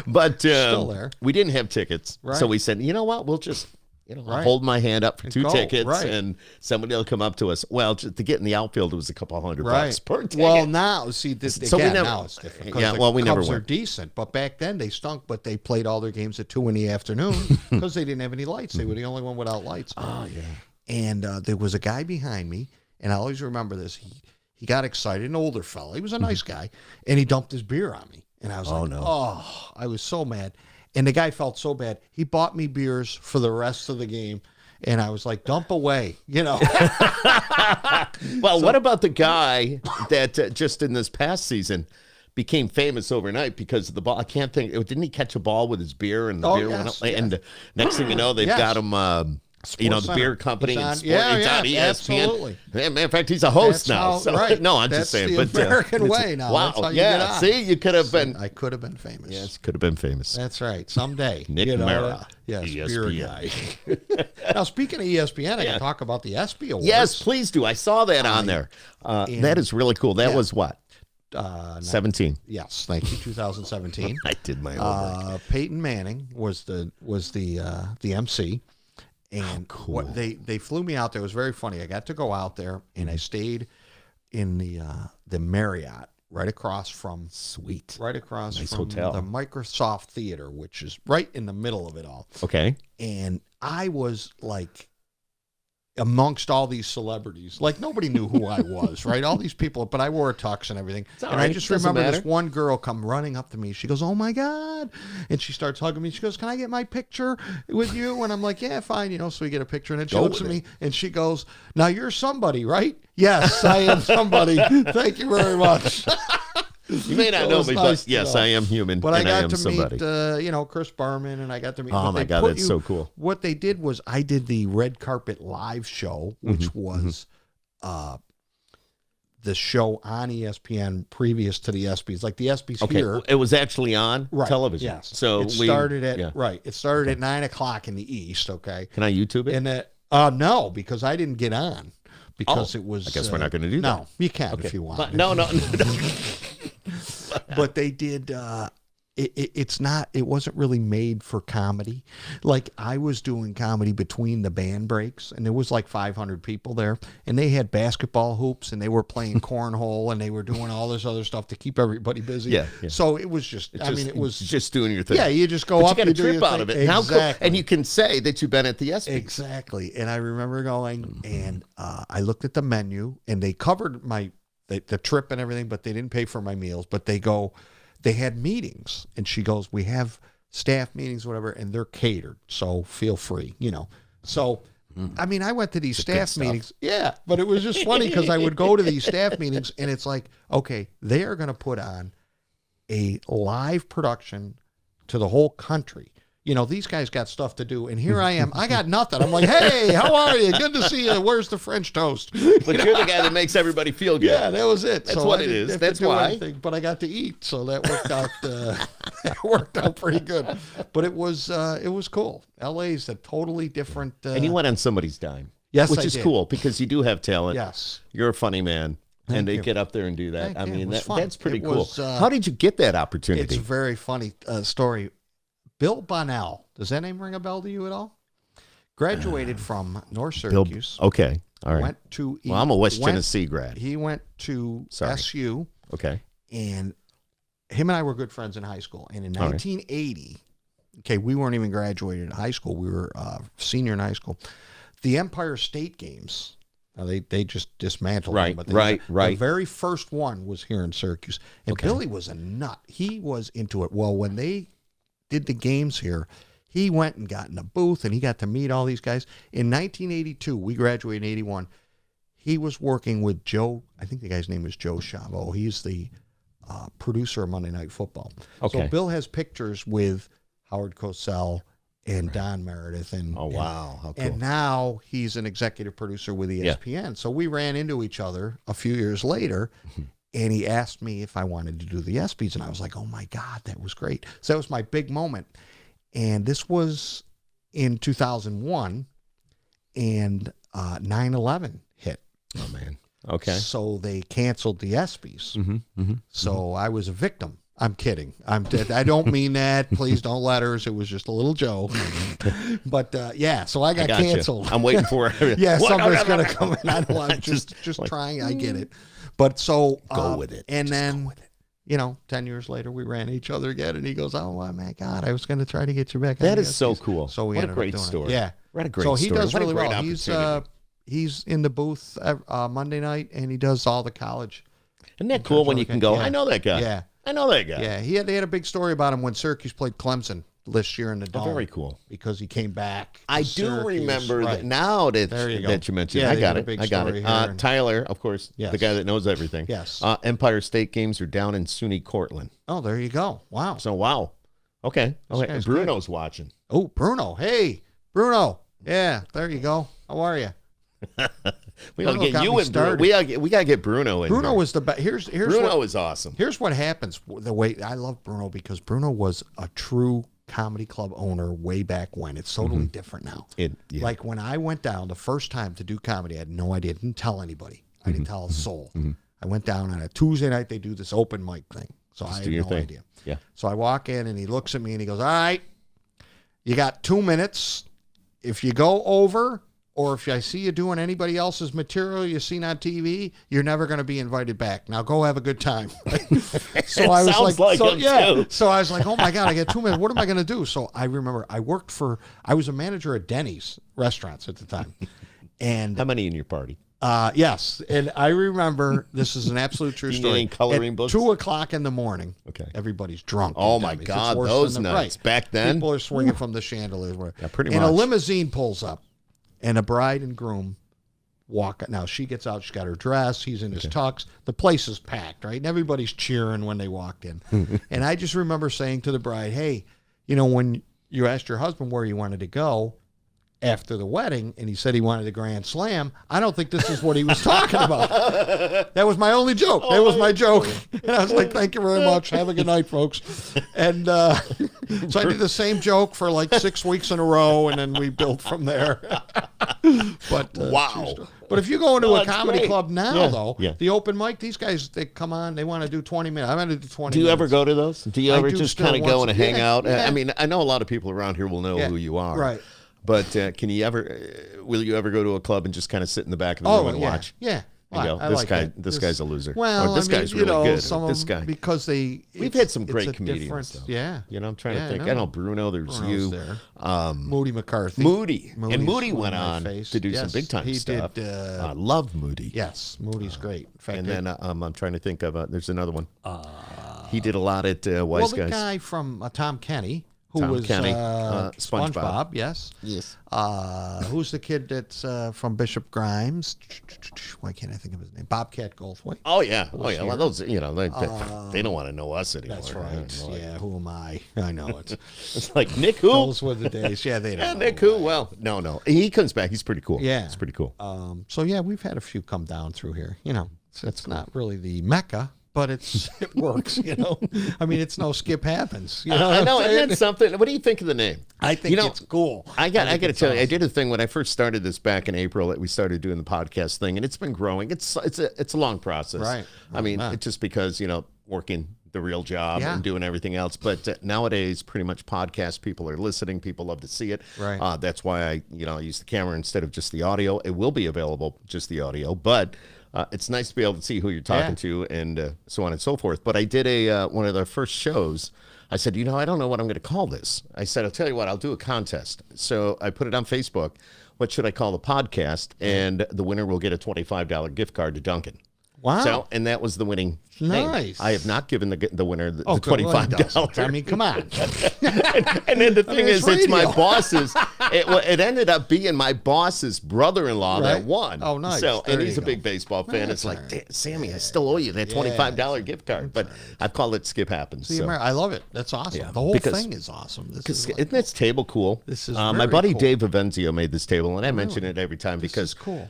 Speaker 1: but
Speaker 2: Still there.
Speaker 1: we didn't have tickets, so
Speaker 2: Right.
Speaker 1: we said, you know what, we'll just.
Speaker 2: Right.
Speaker 1: Hold my hand up for 2
Speaker 2: go,
Speaker 1: tickets,
Speaker 2: right.
Speaker 1: and somebody will come up to us. Well, just to get in the outfield, it was a couple $100
Speaker 2: Right.
Speaker 1: per ticket.
Speaker 2: Well, now see this
Speaker 1: So we
Speaker 2: again.
Speaker 1: never-
Speaker 2: Now it's different. 'Cause
Speaker 1: yeah,
Speaker 2: the
Speaker 1: well, we never
Speaker 2: Cubs are
Speaker 1: went.
Speaker 2: decent, but back then they stunk. But they played all their games at 2 in the afternoon because they didn't have any lights. They were the only one without lights.
Speaker 1: Oh yeah.
Speaker 2: And there was a guy behind me, and I always remember this. He got excited, an older fella. He was a nice guy, and he dumped his beer on me. And I was like,
Speaker 1: no.
Speaker 2: oh, I was so mad. And the guy felt so bad. He bought me beers for the rest of the game. And I was like, dump away, you know.
Speaker 1: Well, what about the guy that just in this past season became famous overnight because of the ball? I can't think. Didn't he catch a ball with his beer and the beer went up?
Speaker 2: Yes.
Speaker 1: And next thing you know, they've
Speaker 2: Yes.
Speaker 1: got him.
Speaker 2: Sports
Speaker 1: the beer
Speaker 2: Center.
Speaker 1: company.
Speaker 2: He's
Speaker 1: And
Speaker 2: on-
Speaker 1: sport,
Speaker 2: yeah,
Speaker 1: it's
Speaker 2: yeah,
Speaker 1: on ESPN.
Speaker 2: absolutely.
Speaker 1: In fact, he's a host
Speaker 2: That's
Speaker 1: now.
Speaker 2: how-
Speaker 1: So,
Speaker 2: right.
Speaker 1: no, I'm
Speaker 2: That's
Speaker 1: just saying.
Speaker 2: the
Speaker 1: But
Speaker 2: American
Speaker 1: it's-
Speaker 2: way now.
Speaker 1: Wow.
Speaker 2: That's how you
Speaker 1: yeah.
Speaker 2: get on.
Speaker 1: See, you could have been.
Speaker 2: I could have been famous.
Speaker 1: Yes, could have been famous.
Speaker 2: That's right. Someday.
Speaker 1: Nick
Speaker 2: you know,
Speaker 1: Marra,
Speaker 2: Yes,
Speaker 1: ESPN.
Speaker 2: beer guy. Now, speaking of ESPN, I can talk about the ESPY Awards.
Speaker 1: Yes, please do. I saw that on there. That is really cool. That was what? 17.
Speaker 2: Yes, thank you. 2017.
Speaker 1: I did my homework.
Speaker 2: Peyton Manning was the MC, and
Speaker 1: cool.
Speaker 2: what they flew me out there. It was very funny. I got to go out there, and I stayed in the Marriott right across from
Speaker 1: Sweet.
Speaker 2: right across
Speaker 1: Nice
Speaker 2: from
Speaker 1: hotel.
Speaker 2: the Microsoft Theater, which is right in the middle of it all.
Speaker 1: Okay.
Speaker 2: And I was like amongst all these celebrities, like nobody knew who I was, right? All these people, but I wore a tux and everything.
Speaker 1: all
Speaker 2: And I
Speaker 1: right.
Speaker 2: just
Speaker 1: Doesn't
Speaker 2: remember
Speaker 1: matter.
Speaker 2: this one girl come running up to me. She goes, "Oh my God." And she starts hugging me. She goes, "Can I get my picture with you?" And I'm like, "Yeah, fine." So we get a picture. And then she
Speaker 1: Go
Speaker 2: looks at
Speaker 1: with
Speaker 2: me and she goes, "Now you're somebody, right?" "Yes, I am somebody." "Thank you very much."
Speaker 1: You may not
Speaker 2: It
Speaker 1: know
Speaker 2: was
Speaker 1: me,
Speaker 2: nice
Speaker 1: but
Speaker 2: to
Speaker 1: yes,
Speaker 2: know.
Speaker 1: I am human.
Speaker 2: But I
Speaker 1: and
Speaker 2: got
Speaker 1: am
Speaker 2: to
Speaker 1: somebody.
Speaker 2: meet, Chris Berman, and I got to meet.
Speaker 1: Oh
Speaker 2: but
Speaker 1: my
Speaker 2: they
Speaker 1: God,
Speaker 2: put
Speaker 1: that's so cool.
Speaker 2: What they did was I did the red carpet live show, which
Speaker 1: Mm-hmm,
Speaker 2: was the show on ESPN previous to the ESPYs. Like the ESPYs
Speaker 1: Okay,
Speaker 2: here.
Speaker 1: it was actually on
Speaker 2: Right.
Speaker 1: television.
Speaker 2: Yes.
Speaker 1: So
Speaker 2: it started at
Speaker 1: yeah.
Speaker 2: right. It started at 9:00 in the East. Okay.
Speaker 1: Can I YouTube it?
Speaker 2: And that no, because I didn't get on because it was.
Speaker 1: I guess we're not going to do that.
Speaker 2: No, you can if you want.
Speaker 1: But no.
Speaker 2: But they did it wasn't really made for comedy. Like I was doing comedy between the band breaks, and there was like 500 people there, and they had basketball hoops, and they were playing cornhole, and they were doing all this other stuff to keep everybody busy.
Speaker 1: Yeah.
Speaker 2: So it was just it was
Speaker 1: just doing your thing.
Speaker 2: yeah, you just go
Speaker 1: But
Speaker 2: up,
Speaker 1: you got a
Speaker 2: do
Speaker 1: trip
Speaker 2: your
Speaker 1: out
Speaker 2: thing.
Speaker 1: of it. And how cool-
Speaker 2: Exactly.
Speaker 1: and you can say that you've been at the ESPY.
Speaker 2: Exactly. And I remember going, and I looked at the menu, and they covered the trip and everything, but they didn't pay for my meals. But they had meetings, and she goes, "We have staff meetings, whatever, and they're catered, so feel free, So, I mean, I went to these staff meetings. Yeah, but it was just funny because I would go to these staff meetings, and it's like, okay, they are going to put on a live production to the whole country. These guys got stuff to do, and here I am. I got nothing. I'm like, "Hey, how are you? Good to see you. Where's the French toast?"
Speaker 1: But you're the guy that makes everybody feel good.
Speaker 2: Yeah, that was it.
Speaker 1: That's
Speaker 2: So
Speaker 1: what
Speaker 2: I
Speaker 1: it
Speaker 2: didn't
Speaker 1: is.
Speaker 2: have to
Speaker 1: That's
Speaker 2: do
Speaker 1: why.
Speaker 2: anything, but I got to eat, so that worked out. That worked out pretty good. But it was cool. LA's a totally different.
Speaker 1: And you went on somebody's dime.
Speaker 2: Yes,
Speaker 1: which
Speaker 2: I
Speaker 1: is
Speaker 2: did.
Speaker 1: cool because you do have talent.
Speaker 2: Yes.
Speaker 1: You're a funny man. And they
Speaker 2: you.
Speaker 1: get up there and do that.
Speaker 2: Thank
Speaker 1: I
Speaker 2: you. It
Speaker 1: mean,
Speaker 2: was fun.
Speaker 1: that's pretty
Speaker 2: It
Speaker 1: cool.
Speaker 2: was,
Speaker 1: How did you get that
Speaker 2: It's
Speaker 1: opportunity?
Speaker 2: a very funny story. Bill Bonnell. Does that name ring a bell to you at all? Graduated from North Syracuse.
Speaker 1: Okay. All right.
Speaker 2: Went to.
Speaker 1: Well, I'm a West Tennessee grad.
Speaker 2: He went to
Speaker 1: Sorry.
Speaker 2: SU.
Speaker 1: Okay.
Speaker 2: And him and I were good friends in high school. And in
Speaker 1: All right.
Speaker 2: 1980, okay, we weren't even graduated in high school. We were senior in high school. The Empire State Games, they just dismantled
Speaker 1: Right,
Speaker 2: them. But
Speaker 1: right.
Speaker 2: The very first one was here in Syracuse. And Billy was a nut. He was into it. Well, when they did the games here, he went and got in a booth, and he got to meet all these guys. In 1982, we graduated in 81. He was working with Joe, I think the guy's name is Joe Chavo. He's the producer of Monday Night Football.
Speaker 1: Okay.
Speaker 2: So Bill has pictures with Howard Cosell and Don Meredith.
Speaker 1: Oh, wow. How cool.
Speaker 2: And now he's an executive producer with ESPN. So we ran into each other a few years later, and he asked me if I wanted to do the ESPYs. And I was like, oh, my God, that was great. So that was my big moment. And this was in 2001, and 9/11 hit.
Speaker 1: Oh, man. Okay.
Speaker 2: So they canceled the ESPYs. So I was a victim. I'm kidding. I don't mean that. Please don't letters. It was just a little joke. But yeah, so I got canceled.
Speaker 1: I'm waiting for it.
Speaker 2: Yeah, somebody's gonna come in. I know. I'm just trying. I get it. But so
Speaker 1: go with it.
Speaker 2: And then 10 years later, we ran each other again, and he goes, "Oh my God, I was going to try to get you back."
Speaker 1: That is so cool.
Speaker 2: So we
Speaker 1: what a
Speaker 2: ended
Speaker 1: great
Speaker 2: up doing
Speaker 1: story.
Speaker 2: It. Yeah,
Speaker 1: what a great
Speaker 2: story.
Speaker 1: So
Speaker 2: he does really well.
Speaker 1: Opportunity.
Speaker 2: He's in the booth Monday night, and he does all the college.
Speaker 1: Isn't that cool when you can go? Yeah. I know that guy.
Speaker 2: Yeah,
Speaker 1: I know that guy.
Speaker 2: Yeah, they had a big story about him when Syracuse played Clemson this year in the Dome.
Speaker 1: Very cool.
Speaker 2: Because he came back.
Speaker 1: I do remember that now that you mentioned. Yeah, I got it. Tyler, of course, the guy that knows everything.
Speaker 2: Yes.
Speaker 1: Empire State games are down in SUNY Cortland.
Speaker 2: Oh, there you go. Wow.
Speaker 1: So wow. Okay. Bruno's watching.
Speaker 2: Oh, Bruno. Hey, Bruno. Yeah, there you go. How are you?
Speaker 1: We gotta get you in, Bruno. We gotta get Bruno in.
Speaker 2: Bruno was the best. Here's
Speaker 1: Bruno is awesome.
Speaker 2: Here's what happens. The way I love Bruno, because Bruno was a true comedy club owner way back when. It's totally different now. Like when I went down the first time to do comedy, I had no idea. I didn't tell anybody. I didn't tell a soul. I went down on a Tuesday night. They do this open mic thing. So I had no idea.
Speaker 1: Yeah.
Speaker 2: So I walk in, and he looks at me and he goes, "All right, you got 2 minutes. If you go over, or if I see you doing anybody else's material you've seen on TV, you're never going to be invited back. Now go have a good time." So I was like So I was like, "Oh my God, I got 2 minutes. What am I going to do?" So I remember I was a manager at Denny's restaurants at the time. And
Speaker 1: how many in your party?
Speaker 2: Yes. And I remember, this is an absolute true story.
Speaker 1: Coloring books?
Speaker 2: 2 o'clock in the morning.
Speaker 1: Okay.
Speaker 2: Everybody's drunk.
Speaker 1: Oh my God, those nights. Back then?
Speaker 2: People are swinging from the chandeliers.
Speaker 1: Yeah, pretty much.
Speaker 2: And a limousine pulls up, and a bride and groom walk. Now she gets out. She's got her dress. He's in his tux. The place is packed, right? And everybody's cheering when they walked in. And I just remember saying to the bride, "Hey, when you asked your husband where you wanted to go after the wedding, and he said he wanted a grand slam, I don't think this is what he was talking about." That was my only joke. That was my joke. And I was like, "Thank you very much. Have a good night, folks." And so I did the same joke for like 6 weeks in a row, and then we built from there. But
Speaker 1: wow.
Speaker 2: But if you go into a comedy club now, the open mic, these guys, they come on, they want to do 20 minutes. I want to do 20 minutes.
Speaker 1: Do you ever go to those? Do you ever just kind of go and hang out? Yeah. I mean, I know a lot of people around here will know who you are.
Speaker 2: Right.
Speaker 1: But will you ever go to a club and just kind of sit in the back of the room and watch?
Speaker 2: Yeah.
Speaker 1: This guy's a loser.
Speaker 2: Well,
Speaker 1: this guy's really good. This guy,
Speaker 2: because
Speaker 1: we've had some great comedians.
Speaker 2: Yeah,
Speaker 1: I'm trying to think. I know Bruno. There's you,
Speaker 2: Moody McCarthy.
Speaker 1: Moody went on to do some big time stuff. I love Moody.
Speaker 2: Yes, Moody's great. In fact,
Speaker 1: and then I'm trying to think of there's another one. He did a lot at Wise Guys.
Speaker 2: The guy from Tom Kenny. Who
Speaker 1: Tom
Speaker 2: was
Speaker 1: Kenny,
Speaker 2: SpongeBob? Yes. Who's the kid that's from Bishop Grimes? Why can't I think of his name? Bobcat Goldthwait.
Speaker 1: Oh yeah. Well, those they don't want to know us anymore.
Speaker 2: That's right. Yeah. Who am I? I know it.
Speaker 1: It's like Nick who?
Speaker 2: Those were the days. Yeah, they don't.
Speaker 1: Nick who? Well, no. He comes back. He's pretty cool.
Speaker 2: Yeah,
Speaker 1: it's pretty cool.
Speaker 2: So yeah, we've had a few come down through here. It's not really the Mecca, but it works, I mean, it's no Skip Happens.
Speaker 1: I know, and that's something. What do you think of the name?
Speaker 2: I think it's cool.
Speaker 1: I got to tell you, I did a thing when I first started this back in April that we started doing the podcast thing, and it's been growing. It's a long process.
Speaker 2: Right.
Speaker 1: I mean, it's just because, working the real job and doing everything else. But nowadays, pretty much podcast people are listening. People love to see it.
Speaker 2: Right.
Speaker 1: That's why I use the camera instead of just the audio. It will be available, just the audio, but it's nice to be able to see who you're talking to and so on and so forth. But I did one of the first shows. I said, I don't know what I'm going to call this. I said, I'll tell you what, I'll do a contest. So I put it on Facebook. What should I call the podcast? And the winner will get a $25 gift card to Dunkin'.
Speaker 2: Wow.
Speaker 1: So, and that was the winning
Speaker 2: Nice.
Speaker 1: thing. I have not given the winner the $25.
Speaker 2: I mean, come on.
Speaker 1: and then the thing is, it's my boss's. It ended up being my boss's brother-in-law that won.
Speaker 2: Oh, nice.
Speaker 1: So,
Speaker 2: and
Speaker 1: he's a big baseball fan. It's like, Sammy, I still owe you that $25 gift card. But I've called it Skip Happens.
Speaker 2: See, I love it. That's awesome. Yeah, the whole thing is awesome.
Speaker 1: Isn't this table cool?
Speaker 2: This is
Speaker 1: my buddy cool. Dave Avenzio made this table, and I mention it every time because
Speaker 2: cool.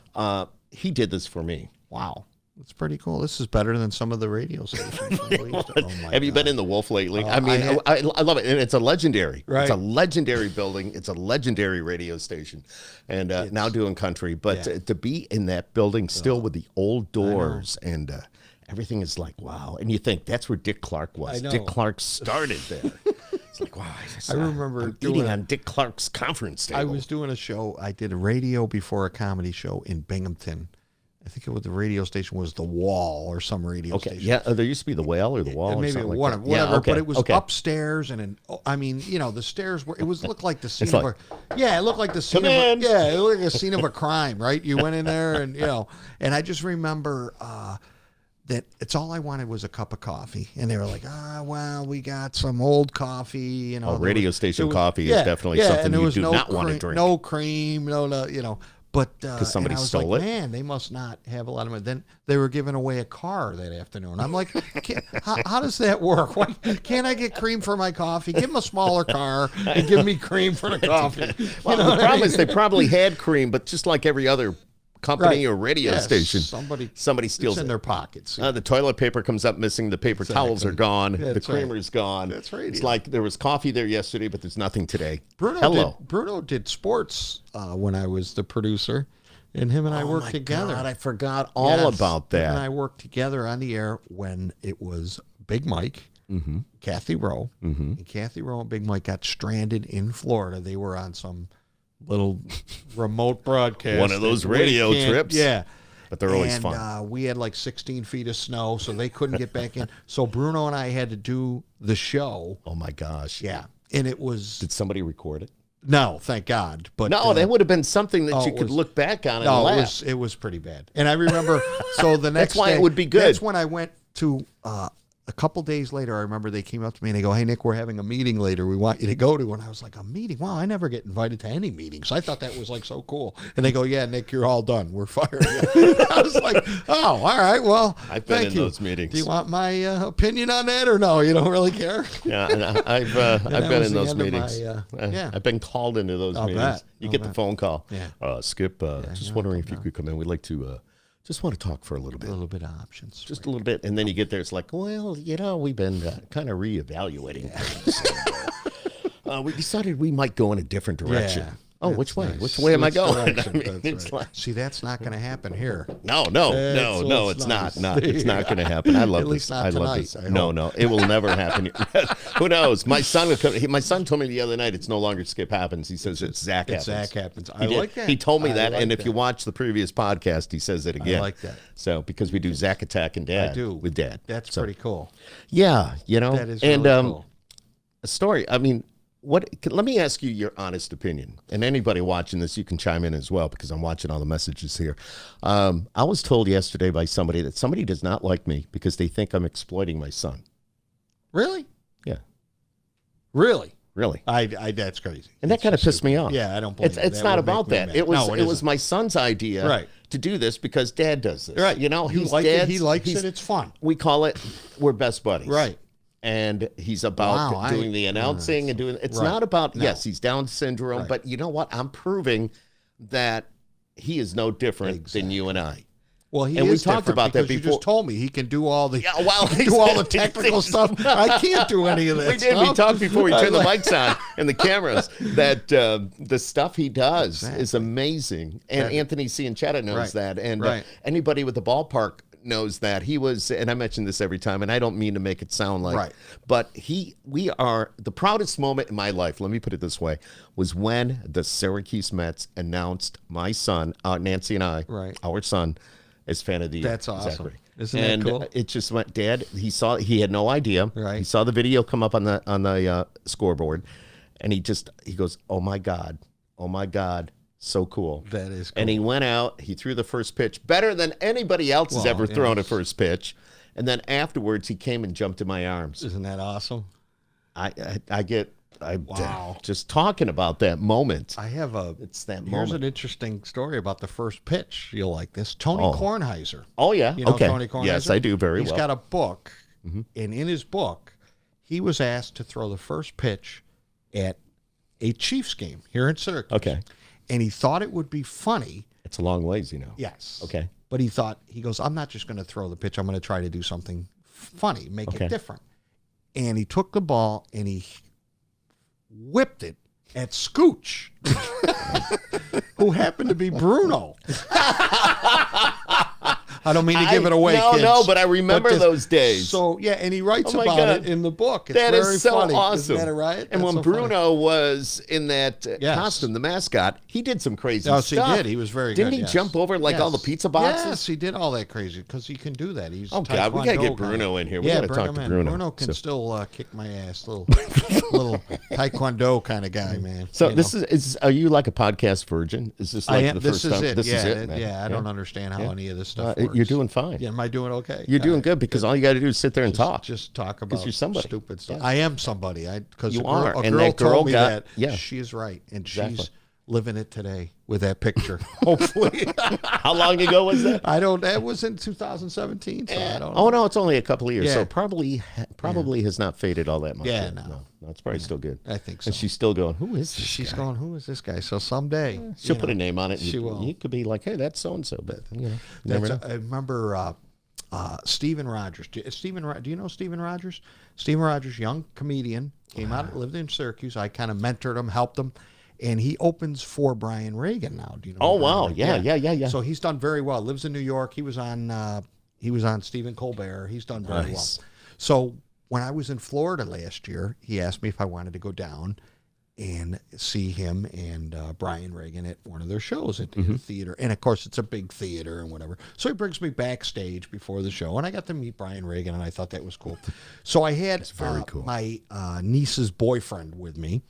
Speaker 1: He did this for me.
Speaker 2: Wow. It's pretty cool. This is better than some of the radio stations.
Speaker 1: Have you been in the Wolf lately? I mean, I love it. And it's a legendary. Right. It's a legendary building. It's a legendary radio station. And now doing country. But to be in that building still with the old doors and everything is like, wow. And you think that's where Dick Clark was. Dick Clark started there. It's like, wow.
Speaker 2: I remember
Speaker 1: eating on Dick Clark's conference table.
Speaker 2: I was doing a show. I did a radio before a comedy show in Binghamton. I think the radio station was The Wall or some radio station.
Speaker 1: Yeah, there used to be The Whale or The Wall or something like that.
Speaker 2: Whatever, but it was upstairs I mean, the stairs were, looked like the scene of it looked like the scene it looked like a scene of a crime, right? You went in there and, and I just remember that it's all I wanted was a cup of coffee. And they were like, well, we got some old coffee,
Speaker 1: radio station coffee is definitely something you do not want to drink.
Speaker 2: No cream, no. But
Speaker 1: because somebody stole
Speaker 2: like,
Speaker 1: it.
Speaker 2: Man, they must not have a lot of money. Then they were giving away a car that afternoon. I'm like, how does that work? Why can't I get cream for my coffee? Give them a smaller car and give me cream for the coffee.
Speaker 1: Well, the problem is they probably had cream, but just like every other company or radio station, somebody steals it
Speaker 2: in their pockets.
Speaker 1: The toilet paper comes up missing. The paper towels are gone. The creamer's gone.
Speaker 2: That's right.
Speaker 1: It's like there was coffee there yesterday, but there's nothing today.
Speaker 2: Bruno did sports when I was the producer, and him and I worked together.
Speaker 1: God, I forgot all about that.
Speaker 2: Him and I worked together on the air when it was Big Mike, Kathy Rowe, and Kathy Rowe and Big Mike got stranded in Florida. They were on some little remote broadcast.
Speaker 1: One of those radio trips.
Speaker 2: Yeah.
Speaker 1: But they're always fun.
Speaker 2: We had like 16 feet of snow, so they couldn't get back in. So Bruno and I had to do the show.
Speaker 1: Oh, my gosh.
Speaker 2: Yeah. And it was...
Speaker 1: Did somebody record it?
Speaker 2: No, thank God. But
Speaker 1: no, that would have been something that you could look back on and laugh.
Speaker 2: It was pretty bad. And I remember, so the next
Speaker 1: That's why
Speaker 2: day,
Speaker 1: it would be good.
Speaker 2: That's when I went to... a couple days later, I remember they came up to me and they go, "Hey, Nick, we're having a meeting later. We want you to go to." And I was like, "A meeting? Wow, I never get invited to any meetings." I thought that was like so cool. And they go, "Yeah, Nick, you're all done. We're fired." I was like, "Oh, all right. Well,
Speaker 1: I've been in those meetings.
Speaker 2: Do you want my opinion on that or no? You don't really care?"
Speaker 1: Yeah, and I've been in those meetings. I've been called into those meetings. You get the phone call.
Speaker 2: Yeah.
Speaker 1: Skip, just wondering if you could come in. We'd like to. Just want to talk for a little bit.
Speaker 2: A little bit of options.
Speaker 1: Just a little bit. And then you get there, it's like, well, we've been kind of reevaluating things. We decided we might go in a different direction.
Speaker 2: Yeah,
Speaker 1: oh, which way? Nice. Which way am I going?
Speaker 2: See, that's not going to happen here.
Speaker 1: No, it's not. It's not going to happen. I love this. I love this. No, it will never happen. Who knows? My son told me the other night it's no longer Skip Happens. He says it's Zach Happens.
Speaker 2: Zach Happens. I like that.
Speaker 1: He told me that, and if you watch the previous podcast, he says it again.
Speaker 2: I like that.
Speaker 1: So because we do Zach Attack and Dad.
Speaker 2: I do.
Speaker 1: With Dad.
Speaker 2: That's pretty cool.
Speaker 1: Yeah,
Speaker 2: That is really cool.
Speaker 1: A story. I mean. Let me ask you your honest opinion, and anybody watching this, you can chime in as well because I'm watching all the messages here. I was told yesterday by somebody that somebody does not like me because they think I'm exploiting my son.
Speaker 2: Really?
Speaker 1: Yeah.
Speaker 2: Really?
Speaker 1: I
Speaker 2: that's crazy.
Speaker 1: And that kind of pissed me off.
Speaker 2: Yeah, I don't believe
Speaker 1: it's not about that. It was my son's idea to do this because Dad does this.
Speaker 2: Right.
Speaker 1: He
Speaker 2: likes it. It's fun.
Speaker 1: We call it we're best buddies.
Speaker 2: Right.
Speaker 1: And he's about doing the announcing and doing it's not about yes, he's Down syndrome, but you know what? I'm proving that he is no different than you and I.
Speaker 2: Well,
Speaker 1: we talked about that before.
Speaker 2: You just told me he can do all the do all the technical stuff. I can't do any of that.
Speaker 1: We did. We talked before we turned the mics on and the cameras that the stuff he does is amazing. And Anthony Cianchetta knows that. And anybody with the ballpark knows that. He was, and I mention this every time, and I don't mean to make it sound like, but we are, the proudest moment in my life, let me put it this way, was when the Syracuse Mets announced my son, Nancy and I, our son, as fan of the year.
Speaker 2: That's awesome.
Speaker 1: Exactly.
Speaker 2: Isn't that cool?
Speaker 1: It just went, Dad, he had no idea. He saw the video come up on the scoreboard, and he goes, oh my God. So cool.
Speaker 2: That is cool.
Speaker 1: And he went out, he threw the first pitch better than anybody else has ever thrown a first pitch. And then afterwards, he came and jumped in my arms.
Speaker 2: Isn't that awesome?
Speaker 1: Just talking about that moment.
Speaker 2: It's that moment. Here's an interesting story about the first pitch. You'll like this. Tony Kornheiser.
Speaker 1: Oh, yeah.
Speaker 2: You know Tony Kornheiser?
Speaker 1: Yes, I do very well.
Speaker 2: He's got a book, and in his book, he was asked to throw the first pitch at a Chiefs game here in Syracuse.
Speaker 1: Okay.
Speaker 2: And he thought it would be funny.
Speaker 1: It's a long ways,
Speaker 2: Yes.
Speaker 1: Okay.
Speaker 2: But he goes, I'm not just going to throw the pitch. I'm going to try to do something funny, make it different. And he took the ball and he whipped it at Scooch, who happened to be Bruno. I don't mean to give it away, kids.
Speaker 1: No, but I remember those days.
Speaker 2: So, yeah, and he writes about it in the book. It's
Speaker 1: that
Speaker 2: very
Speaker 1: is so
Speaker 2: funny.
Speaker 1: awesome.
Speaker 2: Isn't that right?
Speaker 1: And when
Speaker 2: so
Speaker 1: Bruno was in that costume, the mascot, he did some crazy stuff.
Speaker 2: Yes, he did. He was very good.
Speaker 1: Didn't he jump over all the pizza boxes?
Speaker 2: Yes, he did all that crazy because he can do that. He's
Speaker 1: God, we got to get Bruno in here. We got to talk to Bruno.
Speaker 2: Bruno can still kick my ass. Little taekwondo kind of guy, man.
Speaker 1: So this is are you like a podcast virgin? Is this like the first time?
Speaker 2: This is it, man. Yeah, I don't understand how any of this stuff works.
Speaker 1: You're doing fine.
Speaker 2: Yeah, am I doing okay?
Speaker 1: You're doing good because all you got to do is sit there and talk.
Speaker 2: Just talk about
Speaker 1: you're somebody.
Speaker 2: Stupid stuff. I am somebody. Because a girl told me that. Yeah, she is right, and she's living it today with that picture. Hopefully.
Speaker 1: How long ago was that?
Speaker 2: That was in 2017. So I don't know.
Speaker 1: Oh no, it's only a couple of years. So probably has not faded all that much.
Speaker 2: Yeah,
Speaker 1: no, it's probably still good.
Speaker 2: I think so.
Speaker 1: And she's still going, who is this
Speaker 2: She's
Speaker 1: guy?
Speaker 2: going, who is this guy? So someday
Speaker 1: she'll put a name on it. And
Speaker 2: she will.
Speaker 1: You could be like, hey, that's so and so. But never know.
Speaker 2: I remember Stephen Rogers. Do you know Stephen Rogers? Stephen Rogers, young comedian, came out, lived in Syracuse. I kind of mentored him, helped him. And he opens for Brian Regan now. Do you know?
Speaker 1: Oh wow, yeah.
Speaker 2: So he's done very well. Lives in New York. He was on Stephen Colbert. He's done very well. So when I was in Florida last year, he asked me if I wanted to go down and see him and Brian Regan at one of their shows at the theater. And of course, it's a big theater and whatever. So he brings me backstage before the show, and I got to meet Brian Regan, and I thought that was cool. So I had my niece's boyfriend with me.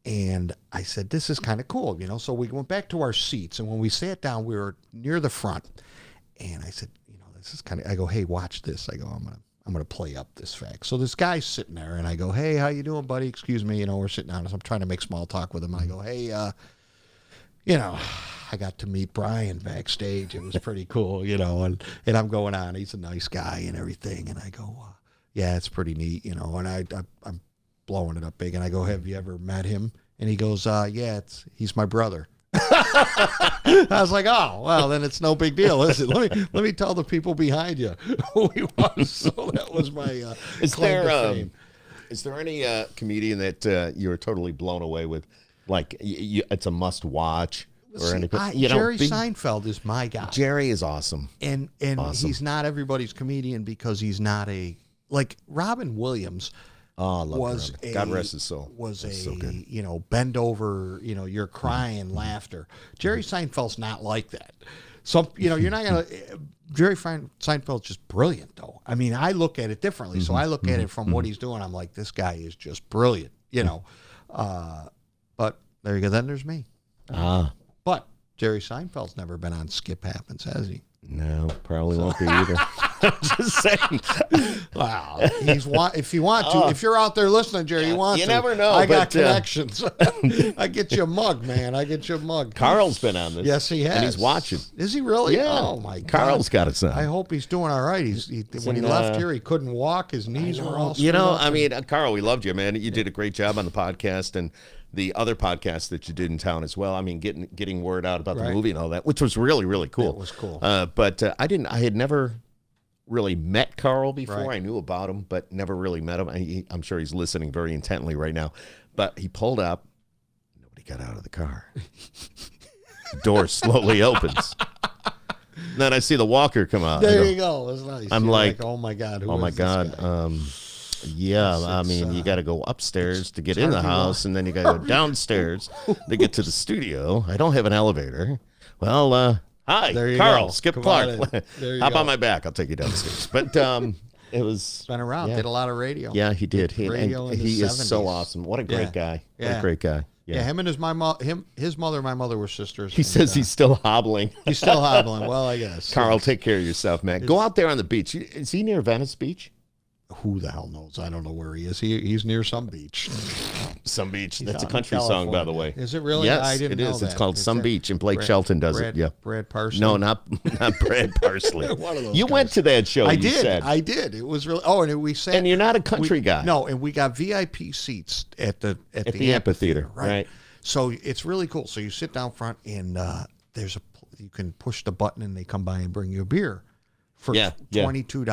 Speaker 2: And I said, this is kind of cool, So we went back to our seats. And when we sat down, we were near the front. And I said, this is kind of, I go, hey, watch this. I go, I'm gonna play up this fact. So this guy's sitting there, and I go, hey, how you doing, buddy? Excuse me. We're sitting down. So I'm trying to make small talk with him. And I go, hey, I got to meet Brian backstage. It was pretty cool, and I'm going on. He's a nice guy and everything. And I go, yeah, it's pretty neat, and I'm blowing it up big, and I go, have you ever met him? And he goes, yeah, he's my brother. I was like, oh, well, then it's no big deal, is it? Let me tell the people behind you who he was. So that was my claim to fame.
Speaker 1: Is there any comedian that you're totally blown away with? Like, it's a must watch or anything?
Speaker 2: Jerry Seinfeld is my guy.
Speaker 1: Jerry is awesome.
Speaker 2: And awesome. He's not everybody's comedian because he's not like Robin Williams.
Speaker 1: Oh, I love God rest his soul.
Speaker 2: Was
Speaker 1: so good.
Speaker 2: Bend over, you're crying, laughter. Jerry Seinfeld's not like that. So, you're not going to, Jerry Seinfeld's just brilliant, though. I mean, I look at it differently. So I look at it from what he's doing. I'm like, this guy is just brilliant, But there you go. Then there's me. But Jerry Seinfeld's never been on Skip Happens, has he?
Speaker 1: No, probably won't be either. I'm just saying.
Speaker 2: Wow. If you want to, if you're out there listening, Jerry, you want to.
Speaker 1: You never know.
Speaker 2: I got connections. I get you a mug, man. I get you a mug.
Speaker 1: Carl's been on this.
Speaker 2: Yes, he has.
Speaker 1: And he's watching.
Speaker 2: Is he really?
Speaker 1: Yeah.
Speaker 2: Oh, my God.
Speaker 1: Carl's got it son.
Speaker 2: I hope he's doing all right. When he left here, he couldn't walk. His knees were all screwed up.
Speaker 1: I mean, Carl, we loved you, man. You did a great job on the podcast and the other podcast that you did in town as well. I mean, getting word out about the movie and all that, which was really, really cool.
Speaker 2: It was cool.
Speaker 1: But I had never really met Carl before. Right. I knew about him, but never really met him. I'm sure he's listening very intently right now. But he pulled up. Nobody got out of the car. The door slowly opens. Then I see the walker come out.
Speaker 2: There you go. It's nice.
Speaker 1: I'm like,
Speaker 2: oh my God.
Speaker 1: Oh my God. Yeah, I mean, you got to go upstairs to get in the house, and then you got to go downstairs to get to the studio. I don't have an elevator. Well, hi, Carl, Skip Clark. Hop on my back. I'll take you downstairs. But it was
Speaker 2: been around. Did a lot of radio.
Speaker 1: Yeah, he did. He
Speaker 2: is
Speaker 1: 70s. So awesome. What a great guy. What a great guy.
Speaker 2: Yeah, him and his mother and my mother were sisters.
Speaker 1: He says he's still hobbling.
Speaker 2: He's still hobbling. Well, I guess.
Speaker 1: Carl, take care of yourself, man. Go out there on the beach. Is he near Venice Beach?
Speaker 2: Who the hell knows? I don't know where he is. He's near some beach.
Speaker 1: Some beach. That's a country song, by the way.
Speaker 2: Is it really?
Speaker 1: Yes,
Speaker 2: I didn't
Speaker 1: it is.
Speaker 2: know that.
Speaker 1: It's called Some Beach, and Blake Shelton does it. Yeah.
Speaker 2: Brad Parsley?
Speaker 1: No, not Brad Parsley.
Speaker 2: One of those
Speaker 1: you
Speaker 2: guys.
Speaker 1: went to that show.
Speaker 2: I did. It was really. Oh, and we sat.
Speaker 1: And you're not a country guy.
Speaker 2: No, and we got VIP seats at the
Speaker 1: amphitheater, right?
Speaker 2: So it's really cool. So you sit down front, and there's you can push the button and they come by and bring you a beer for
Speaker 1: Yeah.
Speaker 2: $22.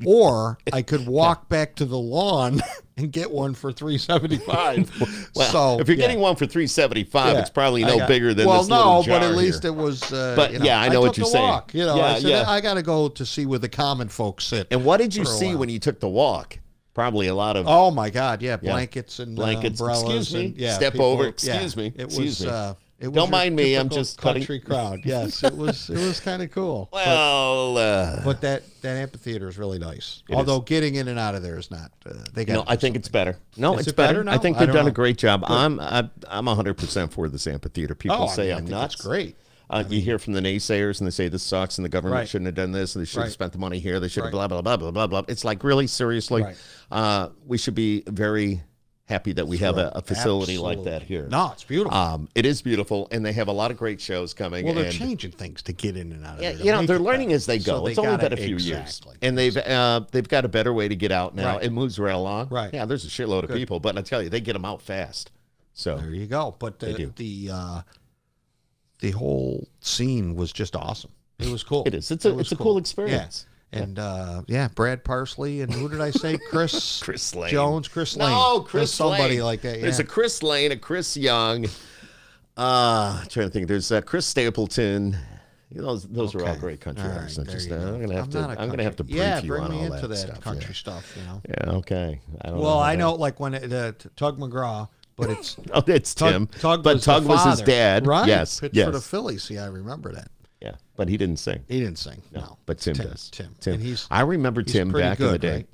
Speaker 2: Or I could walk back to the lawn and get one for $3.75.
Speaker 1: Well,
Speaker 2: so
Speaker 1: if you're getting one for $3.75, it's probably no bigger than
Speaker 2: well,
Speaker 1: this little jar
Speaker 2: but at least
Speaker 1: here.
Speaker 2: it was.
Speaker 1: But
Speaker 2: you know,
Speaker 1: yeah, I know what
Speaker 2: took
Speaker 1: you're
Speaker 2: the
Speaker 1: saying.
Speaker 2: walk, you know, I said, I got to go to see where the common folks sit.
Speaker 1: And what did you
Speaker 2: for a
Speaker 1: see
Speaker 2: while.
Speaker 1: when you took the walk? Probably a lot of
Speaker 2: Oh my God! Yeah, blankets and
Speaker 1: blankets.
Speaker 2: umbrellas.
Speaker 1: Excuse me.
Speaker 2: And, yeah,
Speaker 1: Step
Speaker 2: people,
Speaker 1: over.
Speaker 2: Yeah,
Speaker 1: Excuse me.
Speaker 2: It
Speaker 1: Excuse
Speaker 2: was.
Speaker 1: me.
Speaker 2: It was
Speaker 1: Don't
Speaker 2: your
Speaker 1: mind me, I'm
Speaker 2: typical
Speaker 1: just cutting-
Speaker 2: country crowd. Yes, it was. It was kind of cool.
Speaker 1: Well,
Speaker 2: but that amphitheater is really nice. Although getting in and out of there is not. They got.
Speaker 1: no, I think it's better. No,
Speaker 2: Is
Speaker 1: it's
Speaker 2: it better
Speaker 1: better.
Speaker 2: now?
Speaker 1: I think
Speaker 2: I
Speaker 1: they've
Speaker 2: don't
Speaker 1: done
Speaker 2: know.
Speaker 1: a great job. I'm 100% for this amphitheater. People say
Speaker 2: I
Speaker 1: I'm
Speaker 2: think
Speaker 1: nuts.
Speaker 2: It's great.
Speaker 1: You hear from the naysayers, and they say this sucks, and the government
Speaker 2: Right.
Speaker 1: shouldn't have done this, and they should have
Speaker 2: Right.
Speaker 1: spent the money here. They should have
Speaker 2: Right.
Speaker 1: blah blah blah blah blah blah. It's like, really, seriously, we should be very happy that we have a facility like that here.
Speaker 2: No, it's beautiful.
Speaker 1: It is beautiful, and they have a lot of great shows coming.
Speaker 2: Well, they're
Speaker 1: and,
Speaker 2: changing things to get in and out of
Speaker 1: yeah,
Speaker 2: there.
Speaker 1: you know,
Speaker 2: make
Speaker 1: they're
Speaker 2: it
Speaker 1: learning
Speaker 2: better.
Speaker 1: as they go.
Speaker 2: So
Speaker 1: It's only
Speaker 2: gotta-
Speaker 1: been a few years,
Speaker 2: exactly.
Speaker 1: and they've got a better way to get out now.
Speaker 2: Right.
Speaker 1: It moves right along.
Speaker 2: Right.
Speaker 1: Yeah, there's a shitload of people, but I tell you, they get them out fast. So
Speaker 2: There you go. But
Speaker 1: do.
Speaker 2: the whole scene was just awesome. It was cool.
Speaker 1: it is. It's a cool experience.
Speaker 2: Yeah. And Brad Parsley and who did I say? Chris
Speaker 1: Lane.
Speaker 2: Jones, Chris Lane.
Speaker 1: No, Chris
Speaker 2: There's somebody
Speaker 1: Lane.
Speaker 2: like that. Yeah.
Speaker 1: There's a Chris Lane, a Chris Young. Trying to think. There's Chris Stapleton. You know, those are all great country
Speaker 2: All right,
Speaker 1: artists. I'm
Speaker 2: there
Speaker 1: just,
Speaker 2: you go.
Speaker 1: I'm gonna have to brief you
Speaker 2: bring
Speaker 1: on
Speaker 2: me
Speaker 1: all
Speaker 2: into that
Speaker 1: stuff.
Speaker 2: country stuff. You know.
Speaker 1: Yeah. Okay. I don't
Speaker 2: Well,
Speaker 1: how
Speaker 2: I
Speaker 1: that-
Speaker 2: know like when Tug McGraw, but it's
Speaker 1: Oh, it's Tim.
Speaker 2: Tug
Speaker 1: but
Speaker 2: was
Speaker 1: Tug
Speaker 2: the
Speaker 1: was his
Speaker 2: father,
Speaker 1: dad.
Speaker 2: right?
Speaker 1: Yes.
Speaker 2: Pitched
Speaker 1: yes.
Speaker 2: for the Phillies. See, I remember that.
Speaker 1: Yeah. But he didn't sing.
Speaker 2: He didn't sing. No,
Speaker 1: But Tim
Speaker 2: Tim
Speaker 1: does.
Speaker 2: Tim.
Speaker 1: Tim.
Speaker 2: And
Speaker 1: I remember Tim
Speaker 2: pretty
Speaker 1: back in the
Speaker 2: good,
Speaker 1: day.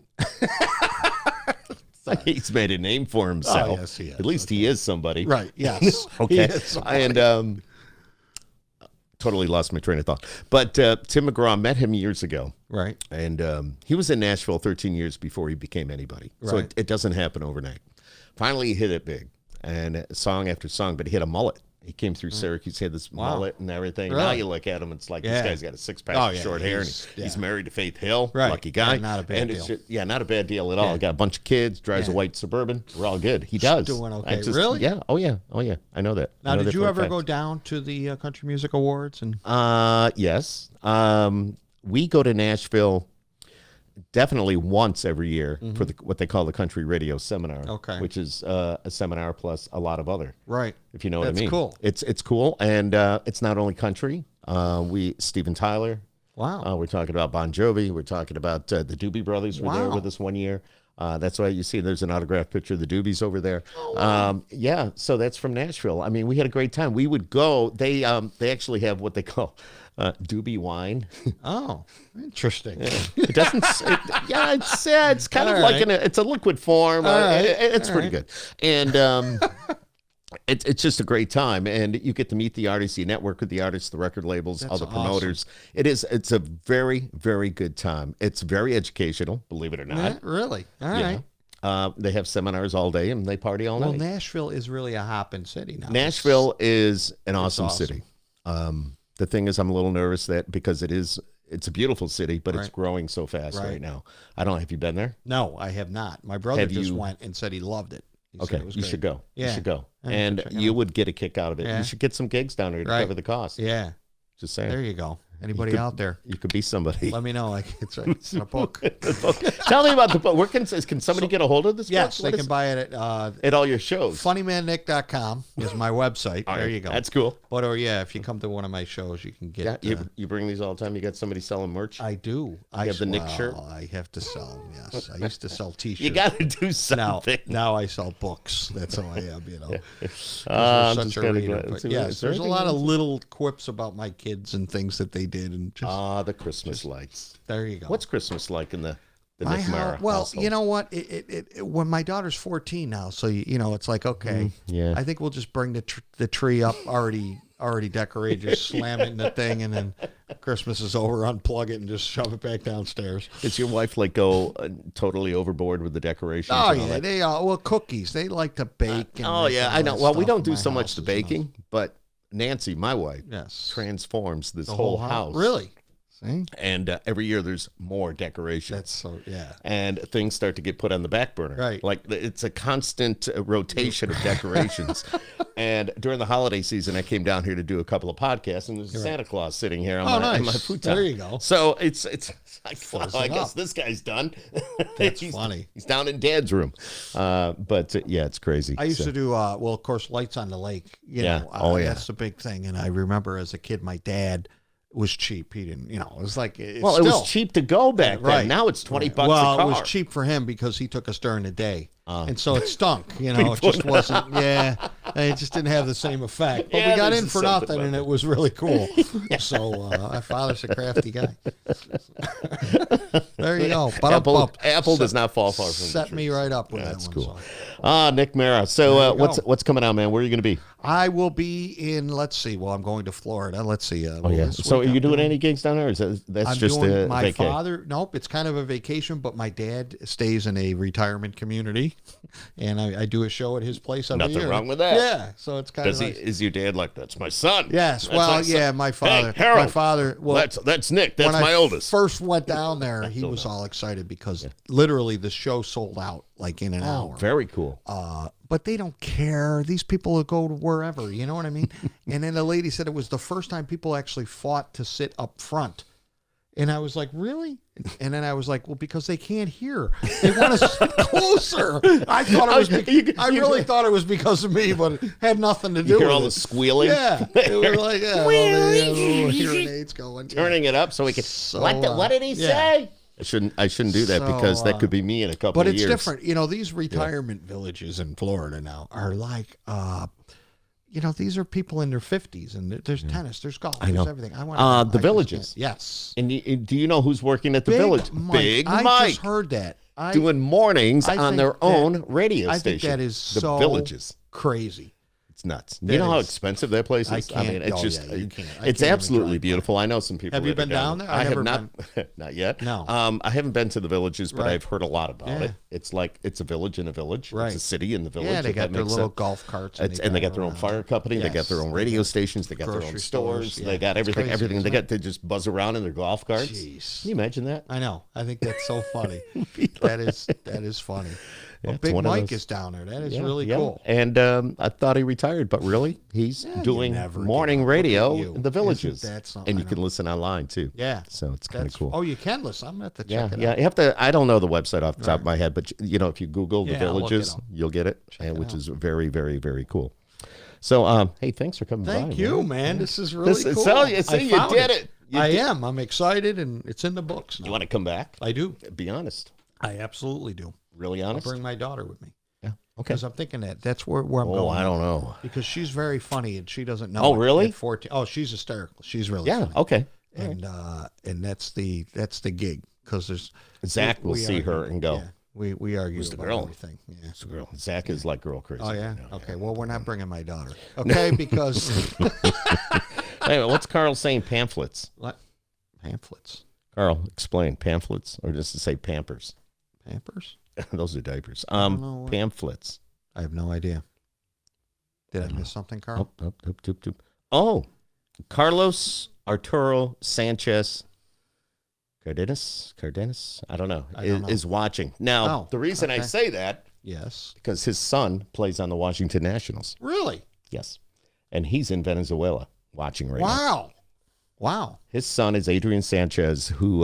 Speaker 1: He's made a name for himself.
Speaker 2: Oh, yes, he has.
Speaker 1: At least he is somebody.
Speaker 2: Right. Yes. He
Speaker 1: Okay.
Speaker 2: is somebody.
Speaker 1: And totally lost my train of thought. But Tim McGraw met him years ago.
Speaker 2: Right.
Speaker 1: And he was in Nashville 13 years before he became anybody. So
Speaker 2: Right.
Speaker 1: it doesn't happen overnight. Finally, he hit it big. And song after song, but he had a mullet. He came through Syracuse, he had this mullet and everything.
Speaker 2: Really?
Speaker 1: Now you look at him, it's like
Speaker 2: Yeah.
Speaker 1: this guy's got a six-pack
Speaker 2: Oh,
Speaker 1: of
Speaker 2: yeah,
Speaker 1: short hair. And
Speaker 2: he's-
Speaker 1: he's
Speaker 2: yeah.
Speaker 1: married to Faith Hill.
Speaker 2: Right.
Speaker 1: Lucky guy.
Speaker 2: Yeah, not a bad
Speaker 1: and it's
Speaker 2: deal.
Speaker 1: just, not a bad deal at all.
Speaker 2: Yeah.
Speaker 1: Got a bunch of kids, drives a
Speaker 2: Yeah.
Speaker 1: white Suburban. We're all good. He does.
Speaker 2: doing
Speaker 1: I
Speaker 2: okay. Really?
Speaker 1: Yeah. Oh, yeah. Oh, yeah. I know that.
Speaker 2: Now,
Speaker 1: I know
Speaker 2: did
Speaker 1: that
Speaker 2: you
Speaker 1: for a
Speaker 2: ever
Speaker 1: fact.
Speaker 2: go down to the Country Music Awards? And
Speaker 1: Yes. We go to Nashville definitely once every year for what they call the Country Radio Seminar.
Speaker 2: Okay.
Speaker 1: Which is a seminar plus a lot of other.
Speaker 2: right,
Speaker 1: If you know what
Speaker 2: That's
Speaker 1: I mean.
Speaker 2: cool.
Speaker 1: It's cool, and it's not only country. Steven Tyler.
Speaker 2: wow,
Speaker 1: We're talking about Bon Jovi. We're talking about the Doobie Brothers were there
Speaker 2: Wow.
Speaker 1: with us one year. That's why you see there's an autographed picture of the Doobies over there. Yeah, so that's from Nashville. I mean, we had a great time. We would go. They actually have what they call Doobie wine.
Speaker 2: oh, interesting.
Speaker 1: It doesn't. It's kind of
Speaker 2: All
Speaker 1: like
Speaker 2: right.
Speaker 1: it's a liquid form.
Speaker 2: right.
Speaker 1: It's pretty good, and it's just a great time. And you get to meet the artists, you network with the artists, the record labels, all
Speaker 2: That's
Speaker 1: the promoters. It's a very, very good time. It's very educational, believe it or
Speaker 2: Yeah,
Speaker 1: not.
Speaker 2: really? All
Speaker 1: Yeah.
Speaker 2: right.
Speaker 1: They have seminars all day and they party all
Speaker 2: Well,
Speaker 1: night.
Speaker 2: Nashville is really a hopping city now.
Speaker 1: Nashville is an awesome,
Speaker 2: awesome.
Speaker 1: city. The thing is, I'm a little nervous that because it's a beautiful city, but it's
Speaker 2: Right.
Speaker 1: growing so fast right.
Speaker 2: Right.
Speaker 1: now. I don't know. Have you been there?
Speaker 2: No, I have not. My brother
Speaker 1: Have
Speaker 2: just
Speaker 1: you-
Speaker 2: went and said he loved it. He said
Speaker 1: Okay,
Speaker 2: it was
Speaker 1: you
Speaker 2: great.
Speaker 1: should go.
Speaker 2: Yeah.
Speaker 1: You should go.
Speaker 2: I have to
Speaker 1: And
Speaker 2: check it
Speaker 1: you
Speaker 2: out.
Speaker 1: would get a kick out of it.
Speaker 2: Yeah.
Speaker 1: You should get some gigs down there to
Speaker 2: Right.
Speaker 1: cover the cost.
Speaker 2: Yeah,
Speaker 1: Just saying.
Speaker 2: there you go. Anybody
Speaker 1: could-
Speaker 2: out there?
Speaker 1: You could be somebody.
Speaker 2: Let me know. Like it's in a book.
Speaker 1: Tell me about the book. Where can somebody get a hold of this
Speaker 2: Yes,
Speaker 1: book?
Speaker 2: they
Speaker 1: What
Speaker 2: can
Speaker 1: is-
Speaker 2: buy it
Speaker 1: at all your shows.
Speaker 2: funnymannick.com is my website.
Speaker 1: All
Speaker 2: There
Speaker 1: right,
Speaker 2: you go.
Speaker 1: That's cool.
Speaker 2: But if you come to one of my shows, you can get.
Speaker 1: Yeah, you bring these all the time. You got somebody selling merch.
Speaker 2: I do. I
Speaker 1: have the Nick shirt?
Speaker 2: I have to sell them. Yes, I used to sell T-shirts.
Speaker 1: You got to do
Speaker 2: now.
Speaker 1: something.
Speaker 2: Now I sell books. That's how I am.
Speaker 1: I'm
Speaker 2: Such
Speaker 1: just
Speaker 2: a
Speaker 1: kinda
Speaker 2: reader.
Speaker 1: glad-
Speaker 2: But
Speaker 1: is
Speaker 2: yes,
Speaker 1: there
Speaker 2: there's a
Speaker 1: anything
Speaker 2: lot of
Speaker 1: else?
Speaker 2: little quips about my kids and things that they did, and just
Speaker 1: The Christmas lights.
Speaker 2: there you go.
Speaker 1: What's Christmas like in the
Speaker 2: my
Speaker 1: Nick Mara
Speaker 2: well,
Speaker 1: household?
Speaker 2: you know what? When my daughter's 14 now, so it's like okay,
Speaker 1: yeah.
Speaker 2: I think we'll just bring the tree up already decorated, just slam it in the thing, and then Christmas is over, unplug it, and just shove it back downstairs.
Speaker 1: Does your wife like go totally overboard with the decorations?
Speaker 2: Oh
Speaker 1: and all
Speaker 2: yeah,
Speaker 1: that?
Speaker 2: they are. Well, cookies. They like to bake. And
Speaker 1: Oh
Speaker 2: make
Speaker 1: yeah,
Speaker 2: all
Speaker 1: I know.
Speaker 2: that
Speaker 1: Well, we
Speaker 2: stuff
Speaker 1: don't
Speaker 2: in
Speaker 1: do
Speaker 2: my
Speaker 1: so much
Speaker 2: house,
Speaker 1: the
Speaker 2: you know.
Speaker 1: baking, but Nancy, my wife,
Speaker 2: Yes.
Speaker 1: transforms this
Speaker 2: The
Speaker 1: whole house.
Speaker 2: Really? See?
Speaker 1: And every year there's more decoration.
Speaker 2: That's so yeah.
Speaker 1: And things start to get put on the back burner.
Speaker 2: Right.
Speaker 1: Like it's a constant rotation of decorations. And during the holiday season, I came down here to do a couple of podcasts, and there's a Santa Claus sitting here on
Speaker 2: nice.
Speaker 1: my futon.
Speaker 2: There you go.
Speaker 1: So it's like, well, I guess
Speaker 2: up.
Speaker 1: this guy's done.
Speaker 2: That's funny.
Speaker 1: He's down in Dad's room. But yeah, it's crazy.
Speaker 2: I used to do, well, of course, Lights on the Lake. You know, that's the big thing. And I remember as a kid, my dad was cheap. He didn't, it was like, it
Speaker 1: was cheap to go back then.
Speaker 2: Right.
Speaker 1: Now it's $20 a car.
Speaker 2: Well, it was cheap for him because he took us during the day. And so it stunk, it just wasn't, it just didn't have the same effect. But we got in for nothing, and it was really cool. So my father's a crafty guy. There you go.
Speaker 1: Apple does not fall far from the
Speaker 2: Set
Speaker 1: tree.
Speaker 2: me right up with
Speaker 1: That's
Speaker 2: that
Speaker 1: cool.
Speaker 2: one. So.
Speaker 1: Nick Marra. So what's coming out, man? Where are you going to be?
Speaker 2: I will be in, let's see, well, I'm going to Florida. Let's see.
Speaker 1: So are you doing any gigs down there? Or is that's just a
Speaker 2: my
Speaker 1: vacay?
Speaker 2: father, nope, it's kind of a vacation, but my dad stays in a retirement community, and I do a show at his place every year.
Speaker 1: Nothing wrong with that.
Speaker 2: Yeah, so it's kind of nice.
Speaker 1: Is your dad like, that's my son?
Speaker 2: Yes,
Speaker 1: That's my son.
Speaker 2: my father.
Speaker 1: Hey, Harold,
Speaker 2: my father. Well,
Speaker 1: that's Nick. That's
Speaker 2: when
Speaker 1: my
Speaker 2: I
Speaker 1: oldest.
Speaker 2: First went down there, he was all excited because literally the show sold out like in an hour.
Speaker 1: Very cool.
Speaker 2: But they don't care. These people will go to wherever, you know what I mean? And then the lady said it was the first time people actually fought to sit up front. And I was like, really? And then I was like, well, because they can't hear. They want to sit closer. I thought it was. I really thought it was because of me, but it had nothing to do with
Speaker 1: hear all
Speaker 2: it.
Speaker 1: the squealing.
Speaker 2: Yeah, it was like well, they had little hearing aids going.
Speaker 1: Turning it up so we can.
Speaker 2: So,
Speaker 1: what did he say? I shouldn't do that because that could be me in a couple of years.
Speaker 2: But it's different. These retirement villages in Florida now are like, these are people in their 50s, and there's tennis, there's golf, there's everything. I want
Speaker 1: the villages.
Speaker 2: Yes.
Speaker 1: And do you know who's working at the village? Big Mike.
Speaker 2: I just heard that.
Speaker 1: Doing mornings on their own radio station.
Speaker 2: I think that is
Speaker 1: the villages.
Speaker 2: Crazy.
Speaker 1: It's nuts. You know how expensive that place is? I mean, it's just, it's absolutely beautiful. I know some people.
Speaker 2: Have you been down there?
Speaker 1: I have not, not yet.
Speaker 2: No.
Speaker 1: I haven't been to the villages, but I've heard a lot about it. It's like, it's a village in a village.
Speaker 2: Right.
Speaker 1: It's a city in the village.
Speaker 2: Yeah, they got their little golf carts.
Speaker 1: And they got their own fire company. They got their own radio stations. They got their own stores. They got everything. Everything. They just buzz around in their golf carts.
Speaker 2: Jeez.
Speaker 1: Can you imagine that?
Speaker 2: I know. I think that's so funny. That is funny. Well, Big Mike is down there. That is really cool.
Speaker 1: And I thought he retired, but really, he's doing morning radio in the villages. And you can listen online, too.
Speaker 2: Yeah.
Speaker 1: So it's kind of cool.
Speaker 2: Oh, you can listen. I'm going to have to check it out.
Speaker 1: Yeah, you have to. I don't know the website off the top of my head, but, if you Google the villages, you'll get it, which is very, very, very cool. So, hey, thanks for coming by.
Speaker 2: Thank you, man. This is really cool.
Speaker 1: You did it.
Speaker 2: I am. I'm excited, and it's in the books now.
Speaker 1: You want to come back?
Speaker 2: I do.
Speaker 1: Be honest.
Speaker 2: I absolutely do.
Speaker 1: Really honest?
Speaker 2: I'll bring my daughter with me.
Speaker 1: Yeah. Okay.
Speaker 2: Because I'm thinking that's where I'm going.
Speaker 1: Oh, I don't know.
Speaker 2: Because she's very funny, and she doesn't know.
Speaker 1: Oh, really?
Speaker 2: At 14. Oh, she's hysterical. She's really funny.
Speaker 1: Okay.
Speaker 2: And that's the gig, because there's
Speaker 1: Zach will see her and go.
Speaker 2: Yeah, we argue
Speaker 1: Who's the
Speaker 2: about
Speaker 1: girl?
Speaker 2: everything. Yeah.
Speaker 1: Who's the girl? Zach is like girl crazy.
Speaker 2: Oh yeah. Okay. Well, we're not bringing my daughter. Okay, because.
Speaker 1: Anyway, what's Carl saying? Pamphlets.
Speaker 2: What? Pamphlets.
Speaker 1: Carl, explain pamphlets, or just to say Pampers.
Speaker 2: Pampers.
Speaker 1: Those are diapers. Pamphlets.
Speaker 2: I have no idea. Did I miss something, Carl?
Speaker 1: Oh, Carlos Arturo Sanchez Cardenas. I don't know. Is watching now. The reason I say that, because his son plays on the Washington Nationals.
Speaker 2: Really?
Speaker 1: Yes, and he's in Venezuela watching right now.
Speaker 2: Wow.
Speaker 1: His son is Adrian Sanchez, who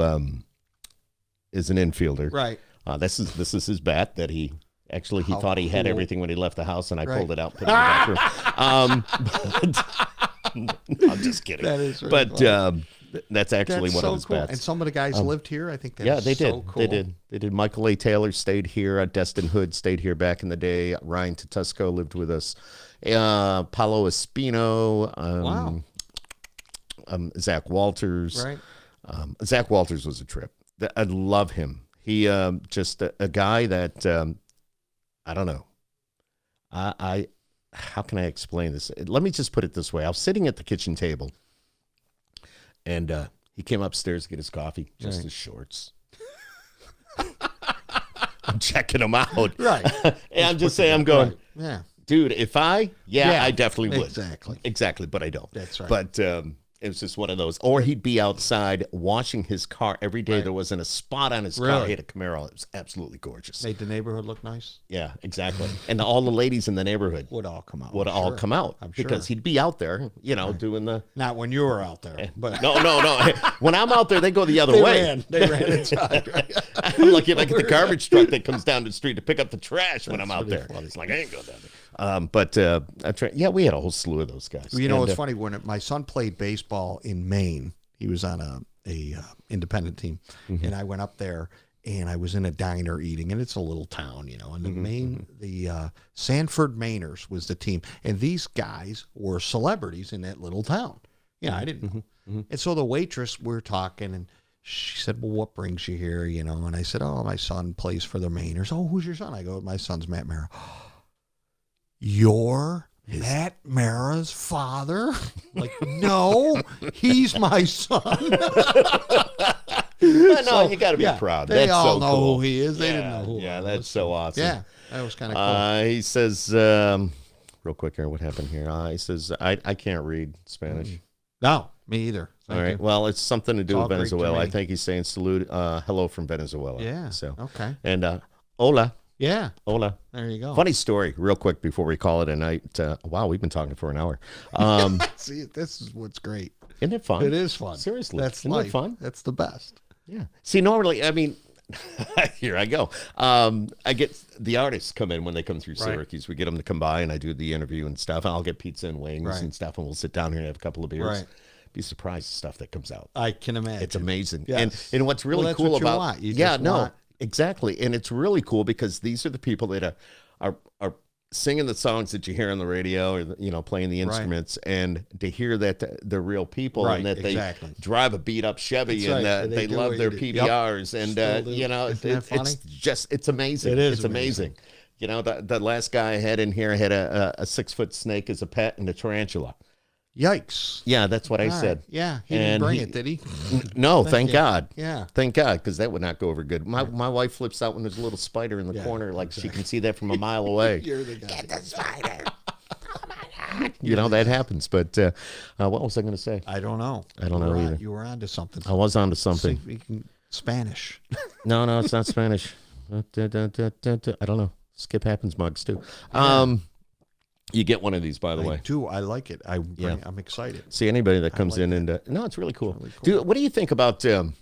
Speaker 1: is an infielder.
Speaker 2: Right.
Speaker 1: This is his bat that he thought he had everything when he left the house, and I pulled it out, put it in the bathroom. I'm just kidding.
Speaker 2: That is really
Speaker 1: funny. That's actually one of his bats.
Speaker 2: And some of the guys lived here. I think that's
Speaker 1: they did.
Speaker 2: So cool.
Speaker 1: They did. Michael A. Taylor stayed here. Destin Hood stayed here back in the day. Ryan Tatusco lived with us. Paulo Espino.
Speaker 2: Wow.
Speaker 1: Zach Walters.
Speaker 2: Right.
Speaker 1: Zach Walters was a trip. I love him. He just a guy that I don't know. I how can I explain this? Let me just put it this way. I was sitting at the kitchen table, and he came upstairs to get his coffee, just his shorts. I'm checking him out.
Speaker 2: Right.
Speaker 1: And I'm just saying, I'm going,
Speaker 2: yeah.
Speaker 1: Dude, if I definitely would.
Speaker 2: Exactly.
Speaker 1: But I don't.
Speaker 2: That's right.
Speaker 1: But It was just one of those. Or he'd be outside washing his car every day.
Speaker 2: Right.
Speaker 1: There wasn't a spot on his car.
Speaker 2: Really?
Speaker 1: He had a Camaro. It was absolutely gorgeous.
Speaker 2: Made the neighborhood look nice.
Speaker 1: Yeah, exactly. And all the ladies in the neighborhood
Speaker 2: Would all come out.
Speaker 1: would all come out
Speaker 2: I'm sure.
Speaker 1: because he'd be out there, doing the.
Speaker 2: Not when you were out there, but
Speaker 1: No. When I'm out there, they go the other
Speaker 2: they
Speaker 1: way.
Speaker 2: ran. They ran inside. Right?
Speaker 1: I'm like the garbage truck that comes down the street to pick up the trash when I'm out
Speaker 2: pretty
Speaker 1: there.
Speaker 2: funny.
Speaker 1: It's like, I ain't going down there. We had a whole slew of those guys.
Speaker 2: You know, it's funny when my son played baseball in Maine. He was on a independent team, and I went up there, and I was in a diner eating, and it's a little town, and the Sanford Mainers was the team, and these guys were celebrities in that little town. I didn't know. And so the waitress, we're talking, and she said, well, what brings you here, And I said, oh, my son plays for the Mainers. Oh, who's your son? I go, my son's Matt Marra. You're Matt Marra's father? Like, no, he's my son.
Speaker 1: No, you got to be proud.
Speaker 2: They
Speaker 1: That's
Speaker 2: all
Speaker 1: so
Speaker 2: know
Speaker 1: cool.
Speaker 2: who he is. They didn't know who.
Speaker 1: Yeah, that's so awesome.
Speaker 2: Yeah, that was kind of cool.
Speaker 1: He says, real quick here, what happened here? He says, I can't read Spanish.
Speaker 2: No, me either.
Speaker 1: All right. Well, it's something to do with
Speaker 2: all Greek to
Speaker 1: Venezuela. I
Speaker 2: me.
Speaker 1: think he's saying salute, hello from Venezuela.
Speaker 2: Yeah.
Speaker 1: So
Speaker 2: okay.
Speaker 1: And hola.
Speaker 2: Yeah.
Speaker 1: Hola.
Speaker 2: There you go.
Speaker 1: Funny story, real quick before we call it a night. Wow, we've been talking for an hour.
Speaker 2: See, this is what's great.
Speaker 1: Isn't it fun?
Speaker 2: It is fun.
Speaker 1: Seriously.
Speaker 2: That's
Speaker 1: Isn't
Speaker 2: life.
Speaker 1: it fun?
Speaker 2: That's the best.
Speaker 1: Yeah. See, normally, I mean, here I go. I get the artists come in when they come through Syracuse. We get them to come by, and I do the interview and stuff. And I'll get pizza and wings and stuff, and we'll sit down here and have a couple of beers.
Speaker 2: Right.
Speaker 1: Be surprised the stuff that comes out.
Speaker 2: I can imagine.
Speaker 1: It's amazing.
Speaker 2: Yes.
Speaker 1: And what's really
Speaker 2: that's
Speaker 1: cool
Speaker 2: what you
Speaker 1: about
Speaker 2: want. You just want-
Speaker 1: exactly. And it's really cool because these are the people that are singing the songs that you hear on the radio, or playing the instruments, and to hear that they're real people, and that they drive a beat up Chevy,
Speaker 2: That's
Speaker 1: and
Speaker 2: right.
Speaker 1: they love their PBRs, and it's amazing.
Speaker 2: It is
Speaker 1: it's amazing. The last guy I had in here had a 6-foot snake as a pet and a tarantula.
Speaker 2: Yikes.
Speaker 1: Yeah, that's what I said.
Speaker 2: Yeah, he didn't bring it, did he?
Speaker 1: No, thank God.
Speaker 2: Yeah.
Speaker 1: Thank God, because that would not go over good. My wife flips out when there's a little spider in the corner, like she can see that from a mile away.
Speaker 2: You're the guy.
Speaker 1: Get the spider. Oh, my God. That happens. But what was I going to say?
Speaker 2: I don't know.
Speaker 1: I don't know either.
Speaker 2: You were onto something.
Speaker 1: I was onto something.
Speaker 2: Spanish.
Speaker 1: No, it's not Spanish. I don't know. Skip happens mugs, too. You get one of these, by the way.
Speaker 2: I do. I like it. I'm excited.
Speaker 1: See, anybody that comes in and... no, it's really cool. Dude, what do you think about the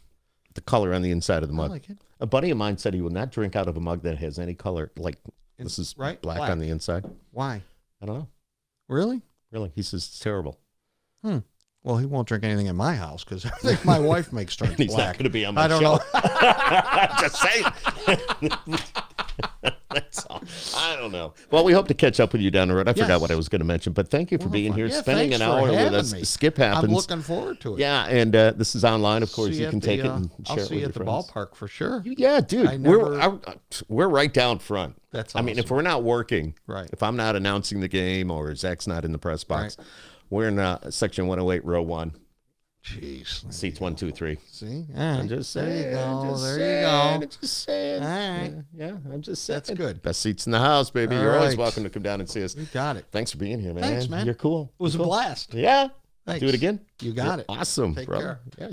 Speaker 1: color on the inside of the mug?
Speaker 2: I like it.
Speaker 1: A buddy of mine said he will not drink out of a mug that has any color. Like, this is
Speaker 2: black
Speaker 1: on the inside.
Speaker 2: Why?
Speaker 1: I don't know.
Speaker 2: Really?
Speaker 1: Really? He says it's terrible.
Speaker 2: Well, he won't drink anything in my house because I think my wife makes turns
Speaker 1: He's
Speaker 2: black.
Speaker 1: not going to be on my
Speaker 2: I don't
Speaker 1: show.
Speaker 2: know.
Speaker 1: Just saying. That's all. I don't know. Well, we hope to catch up with you down the road. I forgot what I was going to mention, but thank you for being here, spending an hour with us.
Speaker 2: Me.
Speaker 1: Skip happens.
Speaker 2: I'm looking forward to it.
Speaker 1: Yeah, and this is online, of course. You can take it and share it with your friends.
Speaker 2: I'll see you at the ballpark for sure.
Speaker 1: Yeah, dude. We're right down front.
Speaker 2: That's awesome.
Speaker 1: I mean, if we're not working,
Speaker 2: right?
Speaker 1: If I'm not announcing the game or Zach's not in the press box, we're in section 108, row 1.
Speaker 2: Jeez.
Speaker 1: Seats 1, 2, 3.
Speaker 2: See?
Speaker 1: I'm just saying.
Speaker 2: There you go.
Speaker 1: I'm just saying.
Speaker 2: All right.
Speaker 1: Yeah, I'm just saying.
Speaker 2: That's good.
Speaker 1: Best seats in the house, baby. You're always welcome to come down and see us.
Speaker 2: You got it.
Speaker 1: Thanks for being here, man.
Speaker 2: Thanks, man.
Speaker 1: You're cool.
Speaker 2: It was a blast.
Speaker 1: Yeah.
Speaker 2: Thanks.
Speaker 1: Do it again.
Speaker 2: You got it.
Speaker 1: Awesome,
Speaker 2: Take
Speaker 1: brother.
Speaker 2: care.
Speaker 1: Yeah.